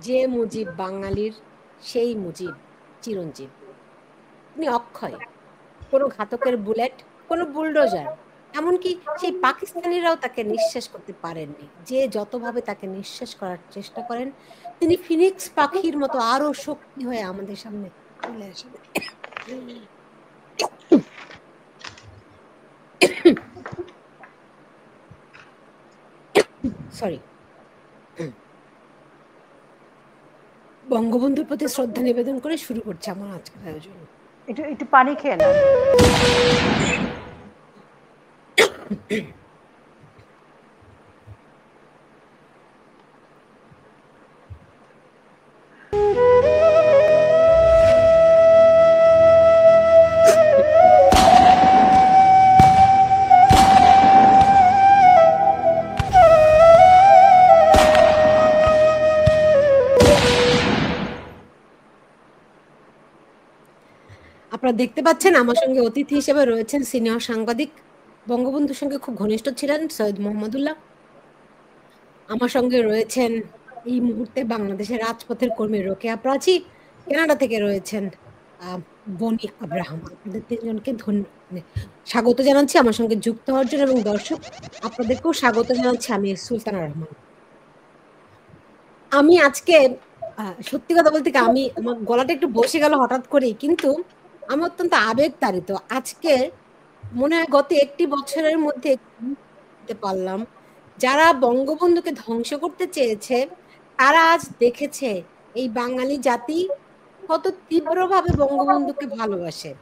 যে মুজিব বাঙালির সেই মুজিব চিরঞ্জীব। উনি অক্ষয়। কোনো ঘাতকের বুলেট, কোনো বুলডোজার, এমনকি সেই পাকিস্তানিরাও তাকে নিঃশেষ করতে পারেননি। যে যতভাবে তাকে নিঃশেষ করার চেষ্টা করেন, তিনি ফিনিক্স পাখির মতো আরো শক্তি হয়ে আমাদের সামনে চলে আসেন। সরি। বঙ্গবন্ধুর প্রতি শ্রদ্ধা নিবেদন করে শুরু করছে আমার আজকের আয়োজন। একটু একটু পানি খেয়ে নেন। আপনারা দেখতে পাচ্ছেন আমার সঙ্গে অতিথি হিসেবে রয়েছেন সিনিয়র সাংবাদিক, বঙ্গবন্ধুর সঙ্গে খুব ঘনিষ্ঠ ছিলেন সৈয়দ মোহাম্মদুল্লাহ। আমার সঙ্গে রয়েছেন এই মুহূর্তে বাংলাদেশের রাজপথের কর্মী রোকেয়া প্রাচী, কানাডা থেকে রয়েছেন বনি আব্রাহাম। আপনাদের তিনজনকে স্বাগত জানাচ্ছি আমার সঙ্গে যুক্ত হওয়ার জন্য, এবং দর্শক আপনাদেরকেও স্বাগত জানাচ্ছি। আমি সুলতানা রহমান। আমি আজকে সত্যি কথা বলতে কি, আমার গলাটা একটু বসে গেল হঠাৎ করেই, কিন্তু আমি অত্যন্ত আবেগতাড়িত। আজকে মনে হয় গত একটি বছরের মধ্যে দিতে পারলাম, যারা বঙ্গবন্ধুকে ধ্বংস করতে চেয়েছে তারা আজ দেখেছে এই বাঙালি জাতি কত তীব্রভাবে বঙ্গবন্ধুকে ভালোবাসে,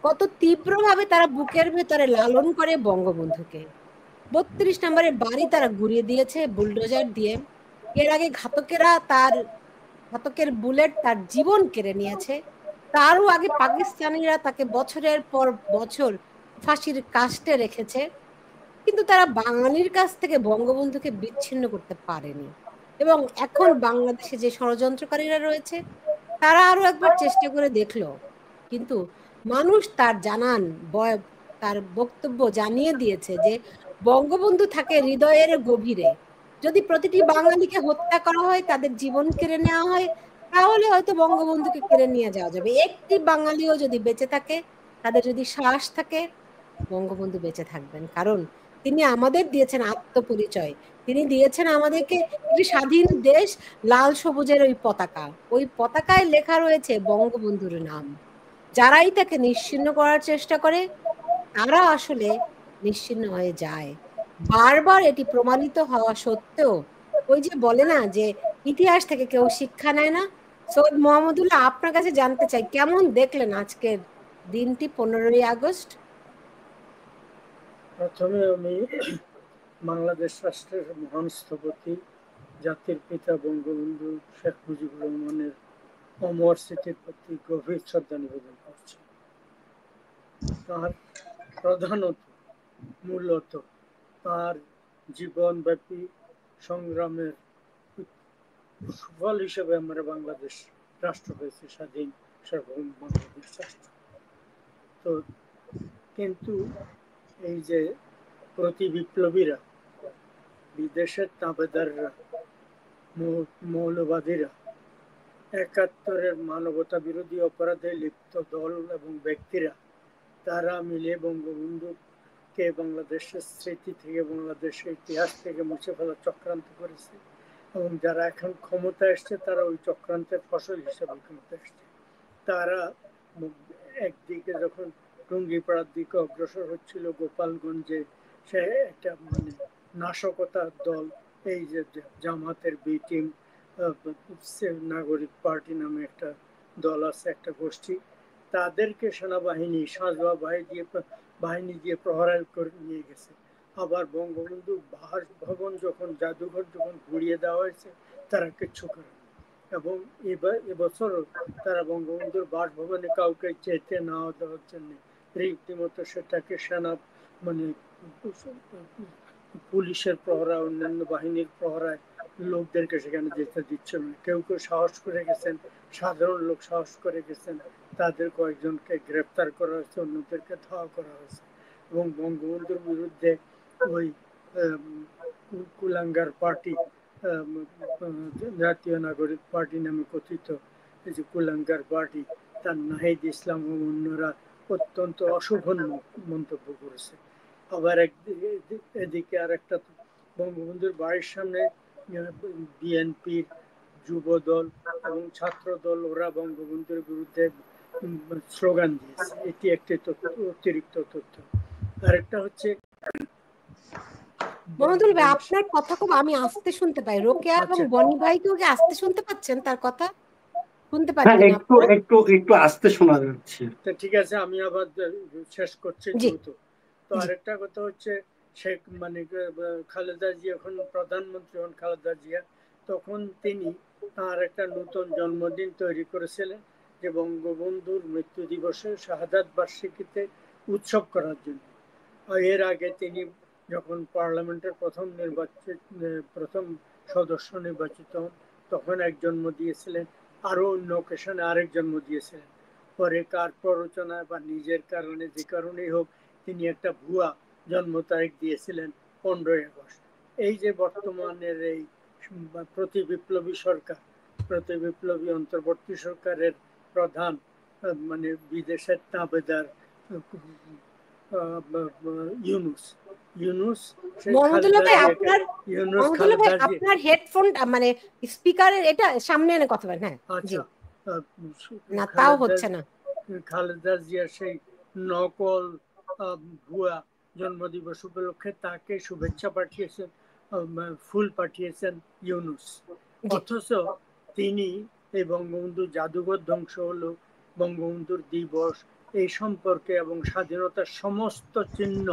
কত তীব্রভাবে তারা বুকের ভেতরে লালন করে বঙ্গবন্ধুকে। ৩২ নম্বরের বাড়ি তারা গুড়িয়ে দিয়েছে বুলডোজার দিয়ে। এর আগে ঘাতকের বুলেট তার জীবন কেড়ে নিয়েছে। তারও আগে পাকিস্তানিরা তাকে বছরের পর বছর ফাঁসির কাস্টে রেখেছে, কিন্তু তারা বাঙালির কাছ থেকে বঙ্গবন্ধুকে বিচ্ছিন্ন করতে পারেনি। এবং এখন বাংলাদেশে যে ষড়যন্ত্রকারীরা রয়েছে তারা আরো একবার চেষ্টা করে দেখলো, কিন্তু মানুষ তার বক্তব্য জানিয়ে দিয়েছে যে বঙ্গবন্ধু থাকে হৃদয়ের গভীরে। যদি প্রতিটি বাঙালিকে হত্যা করা হয়, তাদের জীবন কেড়ে নেওয়া হয়, তাহলে হয়তো বঙ্গবন্ধুকে কেড়ে নিয়ে যাওয়া যাবে। একটি বাঙালিও যদি বেঁচে থাকে, তাদের যদি শ্বাস থাকে, বঙ্গবন্ধু বেঁচে থাকবেন। কারণ তিনি আমাদের দিয়েছেন আত্মপরিচয়, তিনি দিয়েছেন আমাদেরকে একটি স্বাধীন দেশ, লাল সবুজের ওই পতাকা, ওই পতাকায় লেখা রয়েছে বঙ্গবন্ধুর নাম। যারাই তাকে নিশ্চিহ্ন করার চেষ্টা করে তারা আসলে নিশ্চিহ্ন হয়ে যায়। বারবার এটি প্রমাণিত হওয়া সত্ত্বেও ওই যে বলে না যে ইতিহাস থেকে কেউ শিক্ষা নেয় না। সৈয়দ মোহাম্মদুল্লাহ, আপনার কাছে জানতে চাই কেমন দেখলেন আজকের দিনটি, 15ই আগস্ট? প্রথমে আমি বাংলাদেশ রাষ্ট্রের মহান স্থপতি জাতির পিতা বঙ্গবন্ধু শেখ মুজিবুর রহমানের অমর স্মৃতির প্রতি গভীর শ্রদ্ধা নিবেদন করছি। তার প্রধানত মূলত তার জীবনব্যাপী সংগ্রামের সুফল হিসেবে আমরা বাংলাদেশ রাষ্ট্র পেয়েছি, স্বাধীন সার্বভৌম বাংলাদেশ রাষ্ট্র। তো কিন্তু এই যে প্রতি বিপ্লবীরা, বিদেশের তাবেদাররা, মৌলবাদীরা, ৭১-এর মানবতা বিরোধী অপরাধে লিপ্ত দল এবং ব্যক্তিরা, তারা মিলে বঙ্গবন্ধুকে বাংলাদেশের স্মৃতি থেকে, বাংলাদেশের ইতিহাস থেকে মুছে ফেলার চক্রান্ত করেছে। এবং যারা এখন ক্ষমতা এসছে তারা ওই চক্রান্তের ফসল হিসেবে ক্ষমতা এসছে। তারা একদিকে যখন টুঙ্গিপাড়ার দিকে অগ্রসর হচ্ছিল, গোপালগঞ্জে সে একটা নাশকতার দল, এই যে জামাতের বি টিম, নাগরিক পার্টি নামে একটা দল আছে, একটা গোষ্ঠী, তাদেরকে সেনাবাহিনী সাঁজোয়া বাহিনী দিয়ে প্রহরা করে নিয়ে গেছে। আবার বঙ্গবন্ধু বাসভবন যখন, জাদুঘর যখন ঘুরিয়ে দেওয়া হয়েছে, তারা কিচ্ছু করে। এবং এবছর তারা বঙ্গবন্ধুর বাসভবনে কাউকে যেতে না দেওয়ার জন্য রীতিমতো সেটাকে সেনা পুলিশের প্রহরা, অন্যান্য বাহিনীর প্রহরায় লোকদেরকে সেখানে যেতে দিচ্ছে না। কেউ কেউ সাহস করে গেছেন, সাধারণ লোক সাহস করে গেছেন, তাদের কয়েকজনকে গ্রেপ্তার করা হয়েছে, অন্যদেরকে ধাওয়া করা হয়েছে। এবং বঙ্গবন্ধুর বিরুদ্ধে ওই কুলাঙ্গার পার্টি জাতীয় নাগরিক পার্টি নামে কথিত এই যে কুলাঙ্গার পার্টি, তার নাহিদ ইসলাম ও অন্যরা অত্যন্ত অশোভন মন্তব্য করেছে। আবার এদিকে আর একটা বঙ্গবন্ধুর বাড়ির সামনে বিএনপির যুব দল এবং ছাত্র দল ওরা বঙ্গবন্ধুর বিরুদ্ধে স্লোগান দিয়েছে। এটি একটি অতিরিক্ত তথ্য। আরেকটা হচ্ছে মনিরুল ভাই, আপনার কথা খুব আমি আস্তে শুনতে পাই। রোকেয়া এবং বনি ভাই কি আস্তে শুনতে পাচ্ছেন? তার কথা শুনতে পাচ্ছেন? একটু একটু একটু আস্তে শোনা যাচ্ছে। ঠিক আছে, আমি আবার শেষ করছি দ্রুত। তো আরেকটা কথা হচ্ছে, শেখ মানে খালেদা জিয়া যখন প্রধানমন্ত্রী হন, খালেদা জিয়া, তখন তিনি তার একটা নতুন জন্মদিন তৈরি করেছিলেন যে বঙ্গবন্ধুর মৃত্যু দিবসে শাহাদাত বার্ষিকীতে উৎসব করার জন্য। এর আগে তিনি যখন পার্লামেন্টের প্রথম সদস্য নির্বাচিত হন, তখন এক জন্ম দিয়েছিলেন, আরো অন্য অকেশনে আরেক জন্ম দিয়েছিলেন। পরে কার প্ররোচনায় বা নিজের কারণে, যে কারণেই হোক, তিনি একটা ভুয়া জন্ম তারিখ দিয়েছিলেন 15ই আগস্ট। এই যে বর্তমানের এই প্রতি বিপ্লবী সরকার, প্রতি বিপ্লবী অন্তর্বর্তী সরকারের প্রধান মানে বিদেশের তাবেদার ইউনূস আপনার হেডফোন মানে স্পিকারের এটা সামনে এনে কথা বলেন। হ্যাঁ, আচ্ছা, না তাও হচ্ছে না। খালেদা জিয়ার সেই নকল ভুয়া জন্মদিবস উপলক্ষে তাকে শুভেচ্ছা পাঠিয়েছেন, ফুল পাঠিয়েছেন ইউনূস। অথচ তিনি এই বঙ্গবন্ধু জাদুঘর ধ্বংস হলো, বঙ্গবন্ধুর দিবস এই সম্পর্কে এবং স্বাধীনতার সমস্ত চিহ্ন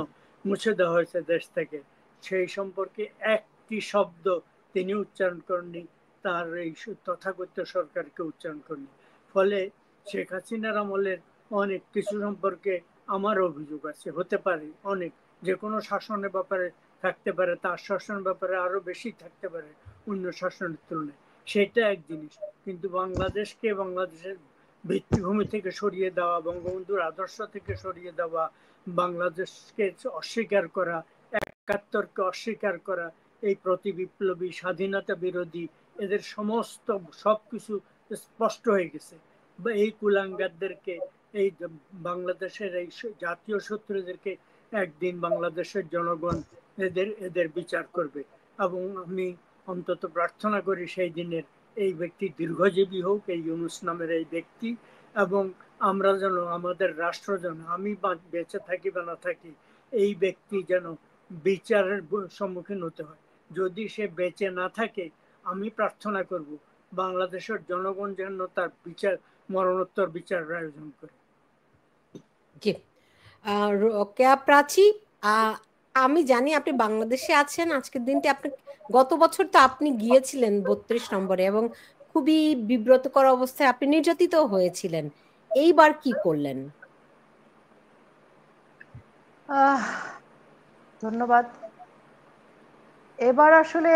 মুছে দেওয়া হয়েছে দেশ থেকে, সেই সম্পর্কে একটি শব্দ তিনি উচ্চারণ করেননি, তার এই তথাকথিত সরকারকে উচ্চারণ করেননি। ফলে শেখ হাসিনার আমলের অনেক কিছু সম্পর্কে আমার অভিযোগ আছে, হতে পারে অনেক, যে কোনো শাসনের ব্যাপারে থাকতে পারে, তার শাসনের ব্যাপারে আরো বেশি থাকতে পারে অন্য শাসনের তুলনায়, সেটা এক জিনিস। কিন্তু বাংলাদেশকে, বাংলাদেশের ভিত্তিভূমি থেকে সরিয়ে দেওয়া, বঙ্গবন্ধুর আদর্শ থেকে সরিয়ে দেওয়া, বাংলাদেশকে অস্বীকার করা, একাত্তরকে অস্বীকার করা, এই প্রতি বিপ্লবী স্বাধীনতা বিরোধী, এদের সমস্ত সবকিছু স্পষ্ট হয়ে গেছে। এই কুলাঙ্গারদেরকে, এই বাংলাদেশের এই জাতীয় শত্রুদেরকে একদিন বাংলাদেশের জনগণ এদের বিচার করবে। এবং আমি অন্তত প্রার্থনা করি সেই দিনের এই ব্যক্তি দীর্ঘজীবী হোক, এই ইউনূস নামের এই ব্যক্তি, এবং আমরা যেন, আমাদের রাষ্ট্র যেন, আমি বেঁচে থাকি বা না থাকি, এই ব্যক্তি যেন বিচারের সম্মুখীন হতে হয়। যদি সে বেঁচে না থাকে, আমি প্রার্থনা করব বাংলাদেশের জনগণ যেন তার বিচার, মরণোত্তর বিচারের আয়োজন করে। জি, রোকেয়া প্রাচী, আমি জানি আপনি বাংলাদেশে আছেন আজকের দিনটি। আপনি গত বছর তো আপনি গিয়েছিলেন 32 নম্বরে এবং খুবই বিব্রতকর অবস্থায় আপনি নির্যাতিত হয়েছিলেন। এইবার কি করলেন? ধন্যবাদ। এবার আসলে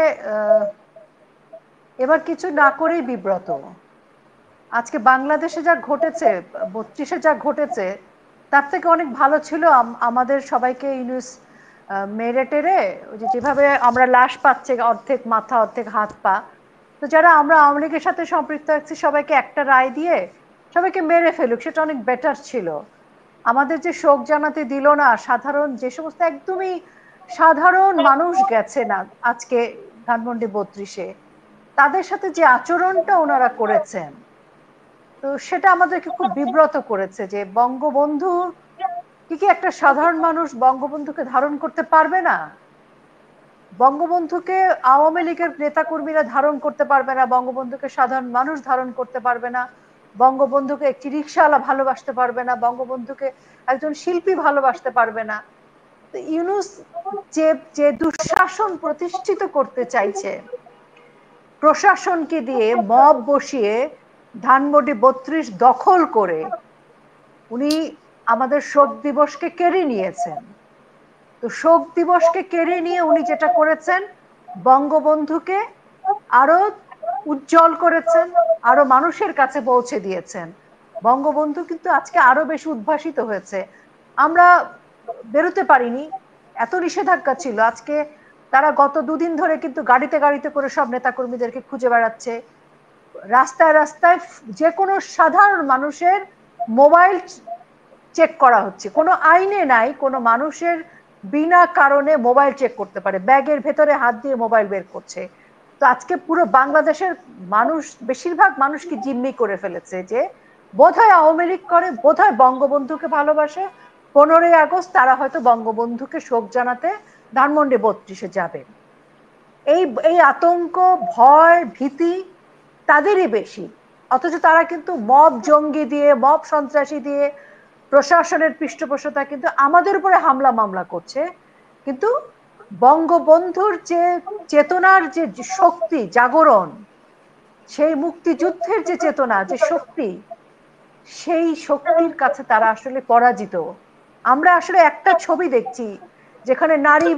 এবার কিছু না করেই বিব্রত। আজকে বাংলাদেশে যা ঘটেছে, 32-এ যা ঘটেছে, তার থেকে অনেক ভালো ছিল আমাদের সবাইকে ইউনূস মেরে টেরে, যেভাবে আমরা লাশ পাচ্ছে, অর্ধেক মাথা অর্ধেক হাত পা, তো যারা আমরা আওয়ামী লীগের সাথে সম্পৃক্ত আছি সবাইকে একটা রায় দিয়ে সবাইকে মেরে ফেলুক, সেটা অনেক বেটার ছিল। আমাদের যে শোক জানাতে দিল না, সাধারণ যে সমস্ত একদমই সাধারণ মানুষ গেছে না আজকে ধানমন্ডি 32-এ, তাদের সাথে যে আচরণটা ওনারা করেছেন, তো সেটা আমাদেরকে খুব বিব্রত করেছে যে বঙ্গবন্ধু কি একটা সাধারণ মানুষ বঙ্গবন্ধুকে ধারণ করতে পারবে না? বঙ্গবন্ধুকে আওয়ামী লীগের নেতাকর্মীরা ধারণ করতে পারবে না, বঙ্গবন্ধুকে সাধারণ মানুষ ধারণ করতে পারবে না, বঙ্গবন্ধুকে একটি রিকশাওয়ালা ভালোবাসতে পারবে না, বঙ্গবন্ধুকে একজন শিল্পী ভালোবাসতে পারবে না। তো ইউনূস যে দুঃশাসন প্রতিষ্ঠিত করতে চাইছে, প্রশাসনকে দিয়ে মব বসিয়ে ধানমন্ডি 32 দখল করে উনি আমাদের শোক দিবসকে কেড়ে নিয়েছেন। তো শোক দিবসকে কেড়ে নিয়ে উনি যেটা করেছেন, বঙ্গবন্ধুকে আরো উজ্জ্বল করেছেন, আরো মানুষের কাছে পৌঁছে দিয়েছেন। বঙ্গবন্ধু কিন্তু আজকে আরো বেশি উদ্ভাসিত হয়েছে। আমরা বেরোতে পারিনি, এত নিষেধাজ্ঞা ছিল। আজকে তারা গত দুদিন ধরে কিন্তু গাড়িতে গাড়িতে করে সব নেতাকর্মীদেরকে খুঁজে বেড়াচ্ছে, রাস্তায় রাস্তায় যে কোনো সাধারণ মানুষের মোবাইল চেক করা হচ্ছে। কোনো আইনে নাই কোনো মানুষের বিনা কারণে মোবাইল চেক করতে পারে, ব্যাগের ভেতরে হাত দিয়ে মোবাইল বের করছে। তো আজকে পুরো বাংলাদেশের মানুষ, বেশিরভাগ মানুষকে জিম্মি করে ফেলেছে যে বোধহয় আওয়ামী লীগ করে, বোধহয় বঙ্গবন্ধুকে ভালোবাসে, 15ই আগস্ট তারা হয়তো বঙ্গবন্ধুকে শোক জানাতে ধানমন্ডি 32-এ যাবে। এই আতঙ্ক, ভয়, ভীতি তাদেরই বেশি, অথচ তারা কিন্তু মব জঙ্গি দিয়ে, মব সন্ত্রাসী দিয়ে, প্রশাসনের পৃষ্ঠপোষকতা কিন্তু আমাদের উপরে হামলা মামলা করছে। কিন্তু বঙ্গবন্ধুর যে চেতনার যে শক্তি, জাগরণ, সেই মুক্তিযুদ্ধের যে চেতনা, যে শক্তি, সেই শক্তির কাছে তারা আসলে পরাজিত। আমরা আসলে একটা ছবি দেখছি যেখানে নারী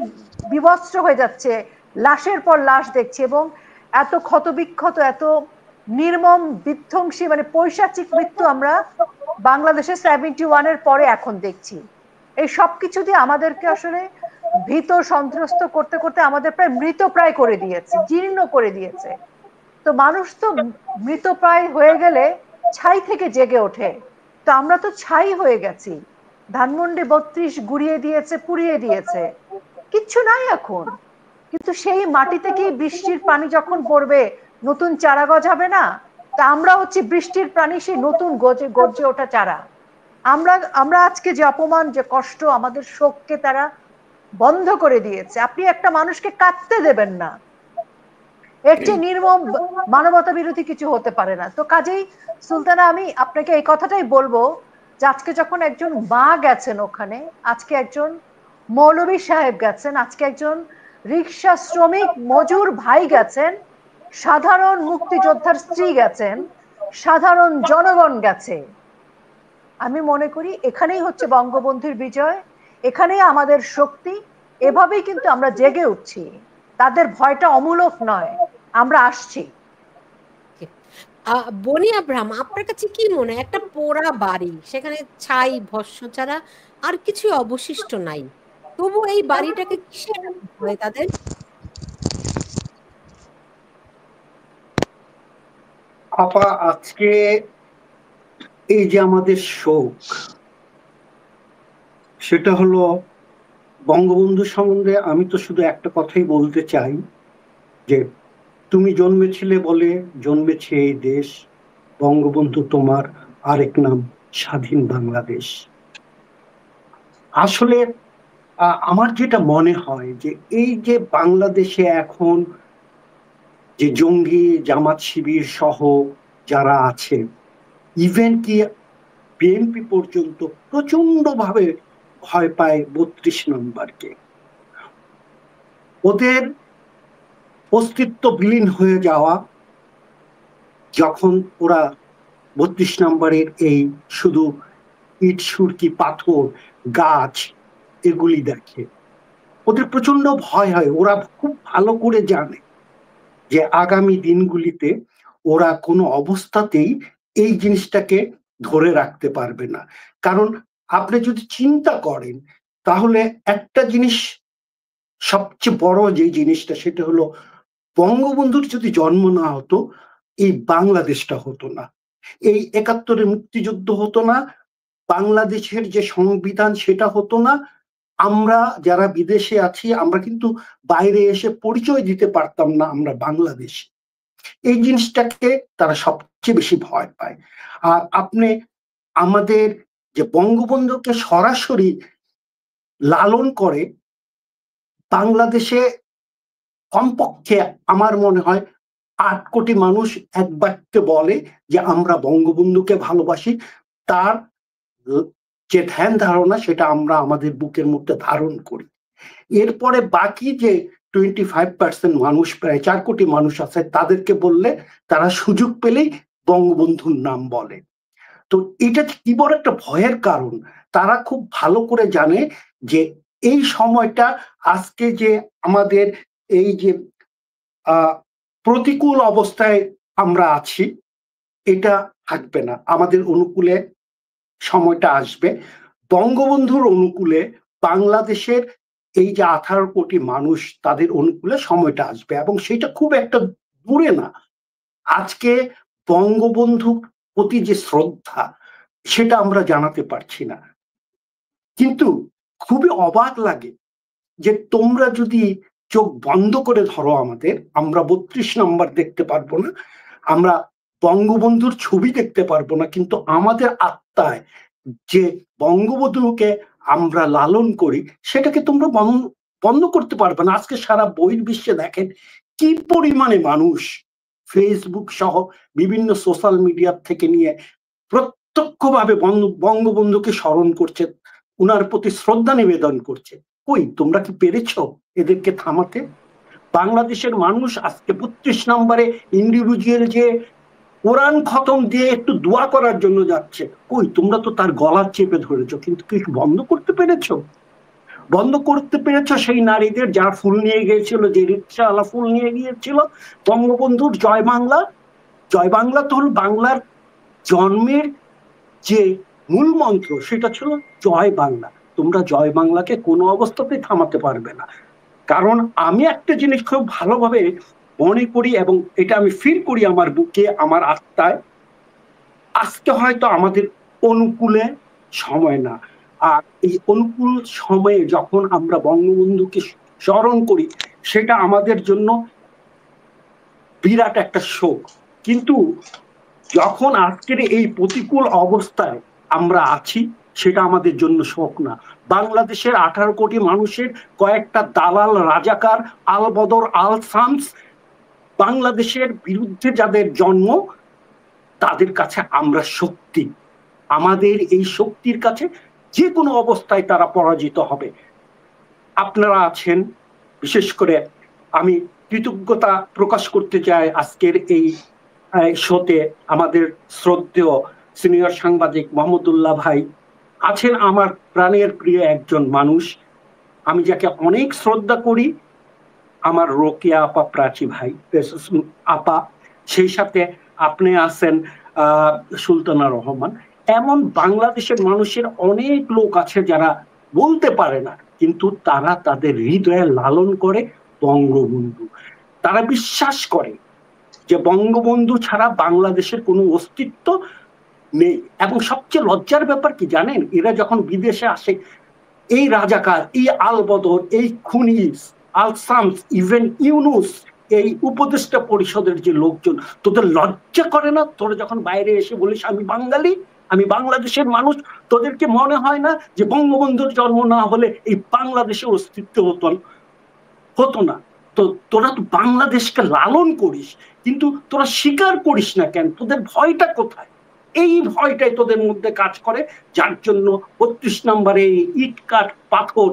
বিবস্ত্র হয়ে যাচ্ছে, লাশের পর লাশ দেখছি, এবং এত ক্ষতবিক্ষত, এত নির্মম বিধ্বংসী, মানে পৈশাচিক মৃত্যু আমরা বাংলাদেশে 71-এর পরে এখন দেখছি। এই সবকিছু দিয়ে আমাদেরকে আসলে ভীত সন্ত্রস্ত করতে করতে আমাদের প্রায় মৃতপ্রায় করে দিয়েছে, জীর্ণ করে দিয়েছে। তো মানুষ তো মৃতপ্রায় হয়ে গেলে ছাই থেকে জেগে ওঠে, তো আমরা তো ছাই হয়ে গেছি। ধানমন্ডি 32 গুড়িয়ে দিয়েছে, পুড়িয়ে দিয়েছে, কিচ্ছু নাই এখন। কিন্তু সেই মাটি থেকেই বৃষ্টির পানি যখন পড়বে নতুন চারা গজাবে না? তা আমরা হচ্ছে বৃষ্টির পানি, সেই নতুন গর্জে ওঠা চারা। আমরা আজকে যে অপমান, যে কষ্ট, আমাদের শোককে তারা বন্ধ করে দিয়েছে। আপনি একটা মানুষকে কাঁদতে দেবেন না, এর চেয়ে নির্মম মানবতা বিরোধী কিছু হতে পারে না। তো কাজেই সুলতানা, আমি আপনাকে এই কথাটাই বলবো যে আজকে যখন একজন মা গেছেন ওখানে, আজকে একজন মৌলভী সাহেব গেছেন, আজকে একজন রিক্সা শ্রমিক মজুর ভাই গেছেন, সাধারণ মুক্তিযোদ্ধার স্ত্রী গেছেন, সাধারণ জনগণ গেছে, আমি মনে করি এখানেই হচ্ছে বঙ্গবন্ধুর বিজয়, এখানেই আমাদের শক্তি। এভাবেই কিন্তু আমরা জেগে উঠছি, তাদের ভয়টা অমূলক নয়, আমরা আসছি। বনি আব্রাহাম, আপনার কাছে কি মনে হয়, একটা পোড়া বাড়ি, সেখানে ছাই ভস্ম ছাড়া আর কিছু অবশিষ্ট নাই, তবু এই বাড়িটাকে কিসের ভয় তাদের? আপা, আজকে এই যে আমাদের শোক, সেটা হলো বঙ্গবন্ধু সম্বন্ধে আমি তো শুধু একটা কথাই বলতে চাই যে তুমি জন্মেছিলে বলে জন্মেছে এই দেশ, বঙ্গবন্ধু তোমার আরেক নাম স্বাধীন বাংলাদেশ। আসলে আমার যেটা মনে হয় যে এই যে বাংলাদেশে এখন যে জঙ্গি, জামাত শিবির সহ যারা আছে, ইভেন কি বিএনপি পর্যন্ত প্রচন্ড ভাবে ভয় পায় 32 নম্বরকে। ওদের অস্তিত্ব বিলীন হয়ে যাওয়া, যখন ওরা 32 নম্বরের এই শুধু ইট সুরকি পাথর গাছ এগুলি দেখে, ওদের প্রচন্ড ভয় হয়। ওরা খুব ভালো করে জানে যে আগামী দিনগুলিতে ওরা কোনো অবস্থাতেই এই জিনিসটাকে ধরে রাখতে পারবে না। কারণ আপনি যদি চিন্তা করেন তাহলে একটা জিনিস, সবচেয়ে বড় যে জিনিসটা, সেটা হলো বঙ্গবন্ধুর যদি জন্ম না হতো এই বাংলাদেশটা হতো না, এই 71-এর মুক্তিযুদ্ধ হতো না, বাংলাদেশের যে সংবিধান সেটা হতো না, আমরা যারা বিদেশে আছি আমরা কিন্তু বাইরে এসে পরিচয় দিতে পারতাম না আমরা বাংলাদেশী। এই জিনিসটাকে তারা সবচেয়ে বেশি ভয় পায়। আর আপনি আমাদের যে বঙ্গবন্ধুকে সরাসরি লালন করে বাংলাদেশে কমপক্ষে আমার মনে হয় 8 কোটি মানুষ এক বাক্যে বলে যে আমরা বঙ্গবন্ধুকে ভালোবাসি, তার যে ধ্যান ধারণা সেটা আমরা আমাদের বুকের মধ্যে ধারণ করি। এরপরে বাকি যে 25% মানুষ, প্রায় 4 কোটি মানুষ আছে, তাদেরকে বললে তারা সুযোগ পেলেই বঙ্গবন্ধুর নাম বলে। তো এটা কি বড় একটা ভয়ের কারণ। তারা খুব ভালো করে জানে যে এই সময়টা, আজকে যে আমাদের এই যে প্রতিকূল অবস্থায় আমরা আছি, এটা থাকবে না, আমাদের অনুকূলে সময়টা আসবে। বঙ্গবন্ধুর অনুকূলে বাংলাদেশের এই যে 18 কোটি মানুষ তাদের অনুকূলে সময়টা আসবে, এবং সেটা খুব একটা দূরে না। আজকে বঙ্গবন্ধুর প্রতি যে শ্রদ্ধা সেটা আমরা জানাতে পারছি না, কিন্তু খুবই অবাক লাগে যে তোমরা যদি চোখ বন্ধ করে ধরো আমাদের, আমরা 32 নম্বর দেখতে পারবো না, আমরা বঙ্গবন্ধুর ছবি দেখতে পারবো না, কিন্তু আমাদের আত্মায় যে বঙ্গবন্ধুকে আমরা লালন করি সেটাকে তোমরা বন্ধ করতে পারবে না। আজকে সারা বহির্বিশ্বে দেখেন কি পরিমাণে মানুষ ফেসবুক সহ বিভিন্ন সোশ্যাল মিডিয়া থেকে নিয়ে প্রত্যক্ষভাবে বঙ্গবন্ধুকে স্মরণ করছে, উনার প্রতি শ্রদ্ধা নিবেদন করছে। কই তোমরা কি পেরেছো এদেরকে থামাতে? বাংলাদেশের মানুষ আজকে 32 নম্বরে ইন্ডিভিজুয়াল যে কোরআন খতম দিয়ে একটু দোয়া করার জন্য যাচ্ছে, কই তোমরা তো তার গলা চেপে ধরেছো, কিন্তু কি বন্ধ করতে পেরেছো? বন্ধ করতে পেরেছো সেই নারীদের যারা ফুল নিয়ে গিয়েছিল, যে রিক্সাওয়ালা ফুল নিয়ে গিয়েছিল বঙ্গবন্ধুর জয় বাংলা? জয় বাংলা তো হল বাংলার জন্মের যে মূল মন্ত্র, সেটা ছিল জয় বাংলা। তোমরা জয় বাংলাকে কোনো অবস্থাতেই থামাতে পারবে না। কারণ আমি একটা জিনিস খুব ভালোভাবে মনে করি এবং এটা আমি ফিল করি আমার বুকে, আমার আত্মায়, আজকে হয়তো আমাদের অনুকূলে সময় না, আর এই অনুকূল সময়ে যখন আমরা বঙ্গবন্ধুকে স্মরণ করি সেটা আমাদের জন্য বিরাট একটা শোক। কিন্তু যখন আজকের এই প্রতিকূল অবস্থায় আমরা আছি সেটা আমাদের জন্য শোক না। বাংলাদেশের 18 কোটি মানুষের কয়েকটা দালাল রাজাকার আল বদর আল শামস বাংলাদেশের বিরুদ্ধে যাদের জন্ম, তাদের কাছে আমরা শক্তি। আমাদের এই শক্তির কাছে যে কোনো অবস্থায় তারা পরাজিত হবে। আপনারা আছেন, বিশেষ করে আমি কৃতজ্ঞতা প্রকাশ করতে চাই আজকের এই শোতে আমাদের শ্রদ্ধেয় সিনিয়র সাংবাদিক মাহমুদুল্লাহ ভাই আছেন, আমার প্রাণের প্রিয় একজন মানুষ, আমি যাকে অনেক শ্রদ্ধা করি, আমার রোকেয়া আপা, প্রাচী ভাই আপা, সেই সাথে আপনি আছেন সুলতানা রহমান। এমন বাংলাদেশের মানুষের অনেক লোক আছে যারা বলতে পারে না, কিন্তু তারা তাদের হৃদয়ে লালন করে বঙ্গবন্ধু। তারা বিশ্বাস করে যে বঙ্গবন্ধু ছাড়া বাংলাদেশের কোনো অস্তিত্ব নেই। এবং সবচেয়ে লজ্জার ব্যাপার কি জানেন, এরা যখন বিদেশে আসে, এই রাজাকার, এই আল বদর, এই খুনি আল শামস, ইভেন ইউনুস, এই উপদেষ্টা পরিষদের যে লোকজন, তোদের লজ্জা করে না? তোরা যখন বাইরে এসে বলিস আমি বাঙালি, আমি বাংলাদেশের মানুষ, তোদেরকে মনে হয় না যে বঙ্গবন্ধুর জন্ম না হলে এই বাংলাদেশের অস্তিত্ব হতো না? তো তোরা তো বাংলাদেশকে লালন করিস, কিন্তু তোরা স্বীকার করিস না কেন? তোদের ভয়টা কোথায়? এই ভয়টাই তোদের মধ্যে কাজ করে, যার জন্য 32 নম্বরে ইট কাঠ পাথর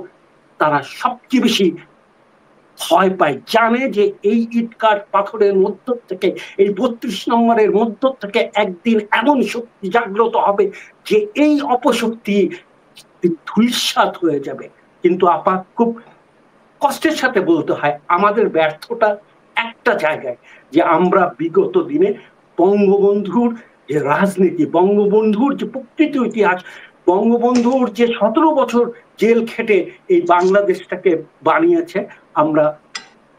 তারা সবচেয়ে বেশি ভয় পায়। জানে যে এই ইট কাঠ পাথরের মধ্য থেকে, এই 32 নম্বরের মধ্য থেকে একদিন এমন শক্তি জাগ্রত হবে যে এই অপশক্তি ধূলিসাৎ হয়ে যাবে। কিন্তু আপা, খুব কষ্টের সাথে বলতে হয় আমাদের ব্যর্থতা একটা জায়গায়, যে আমরা বিগত দিনে বঙ্গবন্ধুর যে রাজনীতি, বঙ্গবন্ধুর যে প্রকৃত ইতিহাস, বঙ্গবন্ধুর যে 17 বছর জেল খেটে এই বাংলাদেশটাকে বানিয়েছে, আমরা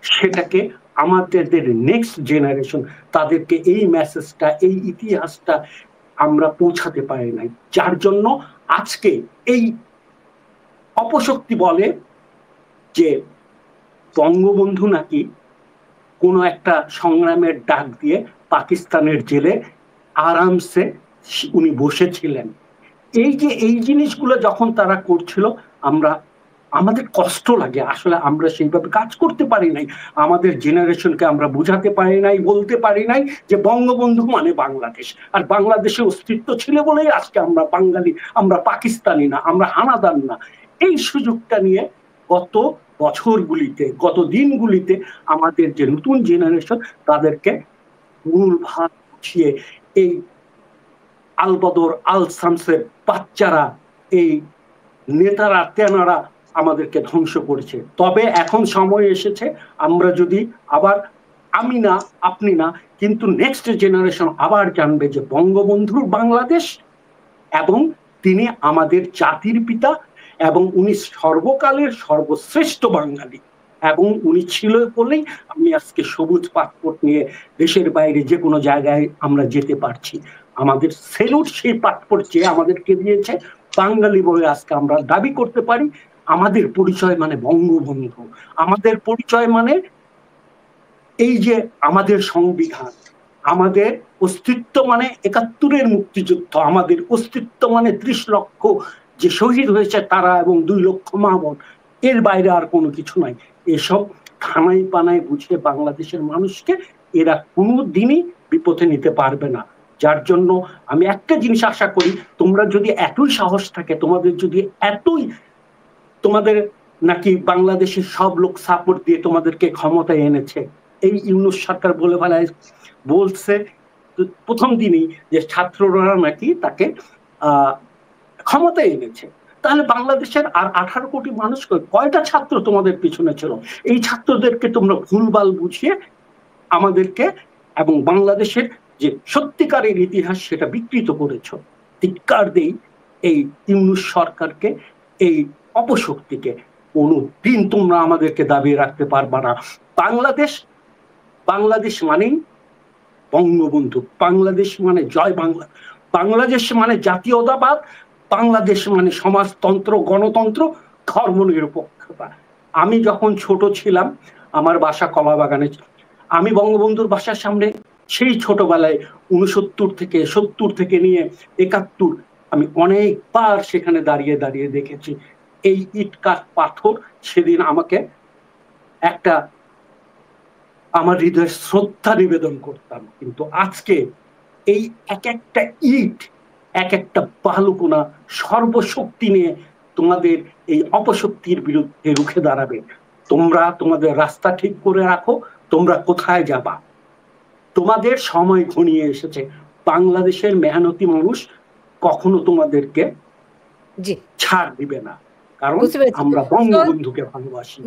সেটাকে আমাদের নেক্সট জেনারেশন, তাদেরকে এই মেসেজটা, এই ইতিহাসটা আমরা পৌঁছাতে পারি নাই, যার জন্য আজকে এই অপশক্তি বলে যে বঙ্গবন্ধু নাকি কোনো একটা সংগ্রামের ডাক দিয়ে পাকিস্তানের জেলে আরামসে উনি বসেছিলেন। এই যে এই জিনিসগুলো যখন তারা করছিল, আমাদের কষ্ট লাগে। আসলে আমরা সেইভাবে কাজ করতে পারি নাই, আমাদের জেনারেশনকে আমরা বুঝাতে পারি নাই, বলতে পারি নাই যে বঙ্গবন্ধু মানে বাংলাদেশ, আর বাংলাদেশে অস্তিত্ব ছিল বলেই আজকে আমরা বাঙালি, আমরা পাকিস্তানি না, আমরা হানাদার না। এই সুযোগটা নিয়ে গত বছরগুলিতে, গত দিনগুলিতে আমাদের যে নতুন জেনারেশন, তাদেরকে ভুল ভাগ বুঝিয়ে এই আল বদর আল শামসের বাচ্চারা, এই নেতারা তেনারা আমাদেরকে ধ্বংস করেছে। তবে এখন সময় এসেছে, আমরা যদি আবার, আমি না, আপনি না, কিন্তু নেক্সট জেনারেশন আবার জানবে যে বঙ্গবন্ধুর বাংলাদেশ, এবং তিনি আমাদের জাতির পিতা, এবং উনি সর্বকালের সর্বশ্রেষ্ঠ বাঙালি, এবং উনি ছিল বলেই আমি আজকে সবুজ পাসপোর্ট নিয়ে দেশের বাইরে যে কোনো জায়গায় আমরা যেতে পারছি। আমাদের সেলুট সেই পাসপোর্ট যে আমাদেরকে দিয়েছে, বাঙালি বলে আজকে আমরা দাবি করতে পারি আমাদের পরিচয় মানে বঙ্গবন্ধু, আমাদের পরিচয় মানে এই যে আমাদের সংবিধান, আমাদের অস্তিত্ব মানে ৭১-এর মুক্তিযুদ্ধ, আমাদের অস্তিত্ব মানে ৩০ লক্ষ যে শহীদ হয়েছে তারা এবং ২ লক্ষ মা বোন, এর বাইরে আর কোনো কিছু নাই। এসব খানাই পানায় বুঝিয়ে বাংলাদেশের মানুষকে এরা কোনো দিনই বিপথে নিতে পারবে না। যার জন্য আমি একটা জিনিস আশা করি, তোমরা যদি এতই সাহস থাকে, তোমাদের যদি এতই, তোমাদের নাকি বাংলাদেশের সব লোক সাপোর্ট দিয়ে তোমাদেরকে ক্ষমতায় এনেছে, এই ইউনূস সরকার বলে ফেলায় বলছে প্রথম দিনই যে ছাত্ররা নাকি তাকে ক্ষমতায় এনেছে, তাহলে বাংলাদেশের আর 18 কোটি মানুষ কয়টা ছাত্র তোমাদের পিছনে ছিল? এই ছাত্রদেরকে তোমরা ভুলভাল বুঝিয়ে আমাদেরকে এবং বাংলাদেশের যে সত্যিকারের ইতিহাস সেটা বিকৃত করেছো। ধিক্কার দেই এই ইউনূস সরকারকে, এই অপশক্তিকে। কোনদিন তোমরা আমাদেরকে দাবিয়ে রাখতে পারবা না। বাংলাদেশ মানেই বঙ্গবন্ধু, বাংলাদেশ মানে জয় বাংলা, বাংলাদেশ মানে জাতীয়তাবাদ, বাংলাদেশ মানে সমাজতন্ত্র, গণতন্ত্র, ধর্মনিরপেক্ষতা। আমি যখন ছোট ছিলাম, আমার বাসা কলাবাগানে, আমি বঙ্গবন্ধুর বাসার সামনে সেই ছোটবেলায় 69 থেকে 70 থেকে নিয়ে ৭১, আমি অনেকবার সেখানে দাঁড়িয়ে দাঁড়িয়ে দেখেছি। এই ইট কাঠ পাথর সেদিন আমাকে একটা, আমার হৃদয়ে শ্রদ্ধা নিবেদন করতাম। কিন্তু আজকে এই এক একটা ইট, এক একটা বালুকোনা সর্বশক্তি নিয়ে তোমাদের এই অপশক্তির বিরুদ্ধে রুখে দাঁড়াবে। তোমরা তোমাদের রাস্তা ঠিক করে রাখো, তোমরা কোথায় যাবা। তোমাদের সময় ঘনিয়ে এসেছে। বাংলাদেশের মেহনতি মানুষ কখনো তোমাদেরকে ছাড় দিবে না, কারণ আমরা বঙ্গবন্ধুকে ভালোবাসি।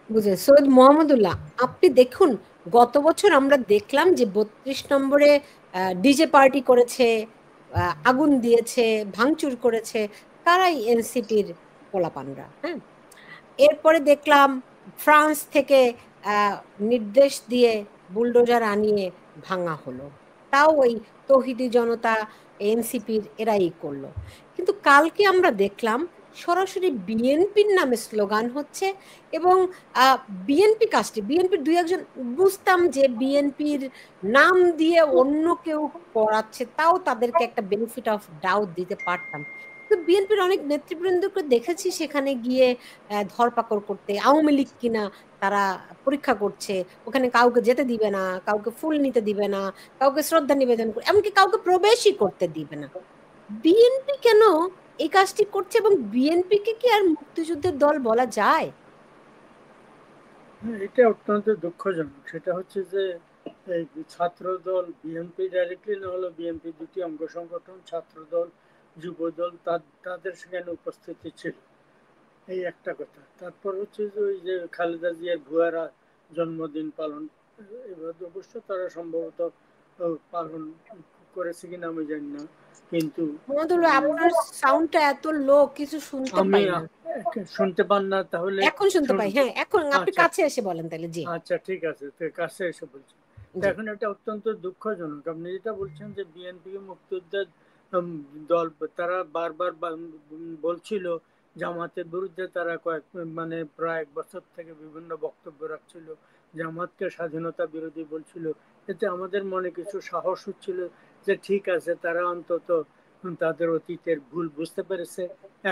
বুঝে সৈয়দ মোহাম্মদুল্লাহ, আপনি দেখুন গত বছর আমরা দেখলাম যে ৩২ নম্বরে ডিজে পার্টি করেছে, আগুন দিয়েছে, ভাঙচুর করেছে, তারাই এনসিপির পোলাপানরা। হ্যাঁ, এরপরে দেখলাম ফ্রান্স থেকে নির্দেশ দিয়ে বুলডোজার আনিয়ে ভাঙা হলো, তাও ওই তৌহিদি জনতা এনসিপির এরাই করলো। কিন্তু কালকে আমরা দেখলাম সরাসরি বিএনপির নামে স্লোগান হচ্ছে, এবং বিএনপি কাজটি, বিএনপির ২-১ জন বুঝতাম যে বিএনপির নাম দিয়ে অন্য কেউ করাচ্ছে, তাও তাদেরকে একটা বেনিফিট অফ ডাউট দিতে পারতাম। কিন্তু বিএনপির অনেক নেতৃবৃন্দকে দেখেছি সেখানে গিয়ে ধরপাকড় করতে, আওয়ামী লীগ কিনা তারা পরীক্ষা করছে, ওখানে কাউকে যেতে দিবে না, কাউকে ফুল নিতে দিবে না, কাউকে শ্রদ্ধা নিবেদন করে, এমনকি কাউকে প্রবেশই করতে দিবে না। বিএনপি কেন এই কাজটি করছে, এবং বিএনপি কে কি আর মুক্তিযুদ্ধের দল বলা যায়? এটা অত্যন্ত দুঃখজনক। সেটা হচ্ছে যে এই ছাত্র দল, বিএনপি ডাইরেক্টলি না হলো বিএনপি দুটি অঙ্গ সংগঠন, ছাত্র দল, যুব দল, তাদের সেখানে উপস্থিতি ছিল, এই একটা কথা। তারপর হচ্ছে যে ওই যে খালেদা জিয়ার ভুয়ারা জন্মদিন পালন, এবার অবশ্য তারা সম্ভবত পালন করেছে কিনা আমি জানি না, কিন্তু আপনার সাউন্ডটা এত লো, কিছু শুনতে পাই না। শুনতে পান না? তাহলে এখন শুনতে পাই। হ্যাঁ, এখন আপনি কাছে এসে বলেন তাহলে। জি, আচ্ছা, ঠিক আছে, তো কাছে এসে বলছি। এখন এটা অত্যন্ত দুঃখজনক। আপনি যেটা বলছেন যে বিএনপি মুক্তিযোদ্ধা দল, তারা বারবার বলছিল জামাতের বিরুদ্ধে, তারা প্রায় 1 বছর থেকে বিভিন্ন বক্তব্য রাখছিল, জামাতকে স্বাধীনতা বিরোধী বলছিল। এতে আমাদের মনে কিছু সাহস হচ্ছিল যে ঠিক আছে, তারা অন্তত তাদের অতীতের ভুল বুঝতে পেরেছে,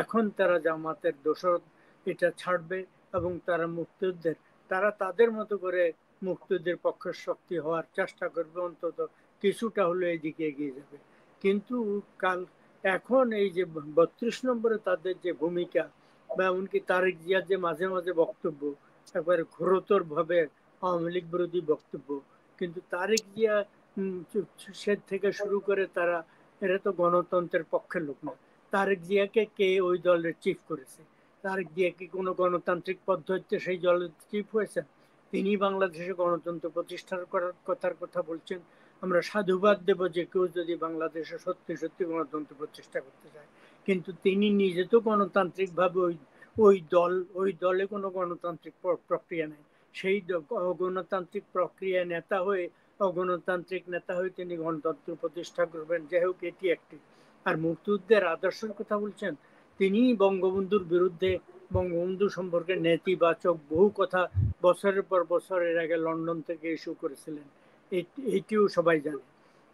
এখন তারা জামাতের দোষর এটা ছাড়বে এবং তারা মুক্তিযুদ্ধের, তারা তাদের মতো করে মুক্তিযুদ্ধের পক্ষের শক্তি হওয়ার চেষ্টা করবে, অন্তত কিছুটা হলে এদিকে এগিয়ে যাবে। কিন্তু এখন এই যে ৩২ নম্বরে তাদের যে ভূমিকা, বা এমনকি তারেক জিয়ার যে মাঝে মাঝে বক্তব্য, একবারে ঘোরতর ভাবে আওয়ামী লীগ বিরোধী বক্তব্য, কিন্তু তারেক জিয়া সে থেকে শুরু করে এরা তো গণতন্ত্রের পক্ষের লোক না। তারেক জিয়াকে কে ওই দলের চিফ করেছে? তারেক জিয়া কি কোনো গণতান্ত্রিক পদ্ধতিতে সেই দলের চিফ হয়েছে? তিনি বাংলাদেশে গণতন্ত্র প্রতিষ্ঠার করার কথা বলছেন। আমরা সাধুবাদ দেব যে কেউ যদি বাংলাদেশে সত্যি সত্যি গণতন্ত্র প্রতিষ্ঠা করতে চায়, কিন্তু তিনি নিজে তো গণতান্ত্রিক ভাবে ওই দলে কোনো গণতান্ত্রিক প্রক্রিয়া নেই। সেই অগণতান্ত্রিক প্রক্রিয়া নেতা হয়ে অগণতান্ত্রিক নেতা হয়ে তিনি গণতন্ত্র প্রতিষ্ঠা করবেন। যাই হোক, এটি একটি। আর মুক্তিযুদ্ধের আদর্শের কথা বলছেন, তিনি বঙ্গবন্ধুর বিরুদ্ধে বঙ্গবন্ধু সম্পর্কে নেতিবাচক বহু কথা বছরের পর বছরের আগে লন্ডন থেকে ইস্যু করেছিলেন, এটিও সবাই জানে।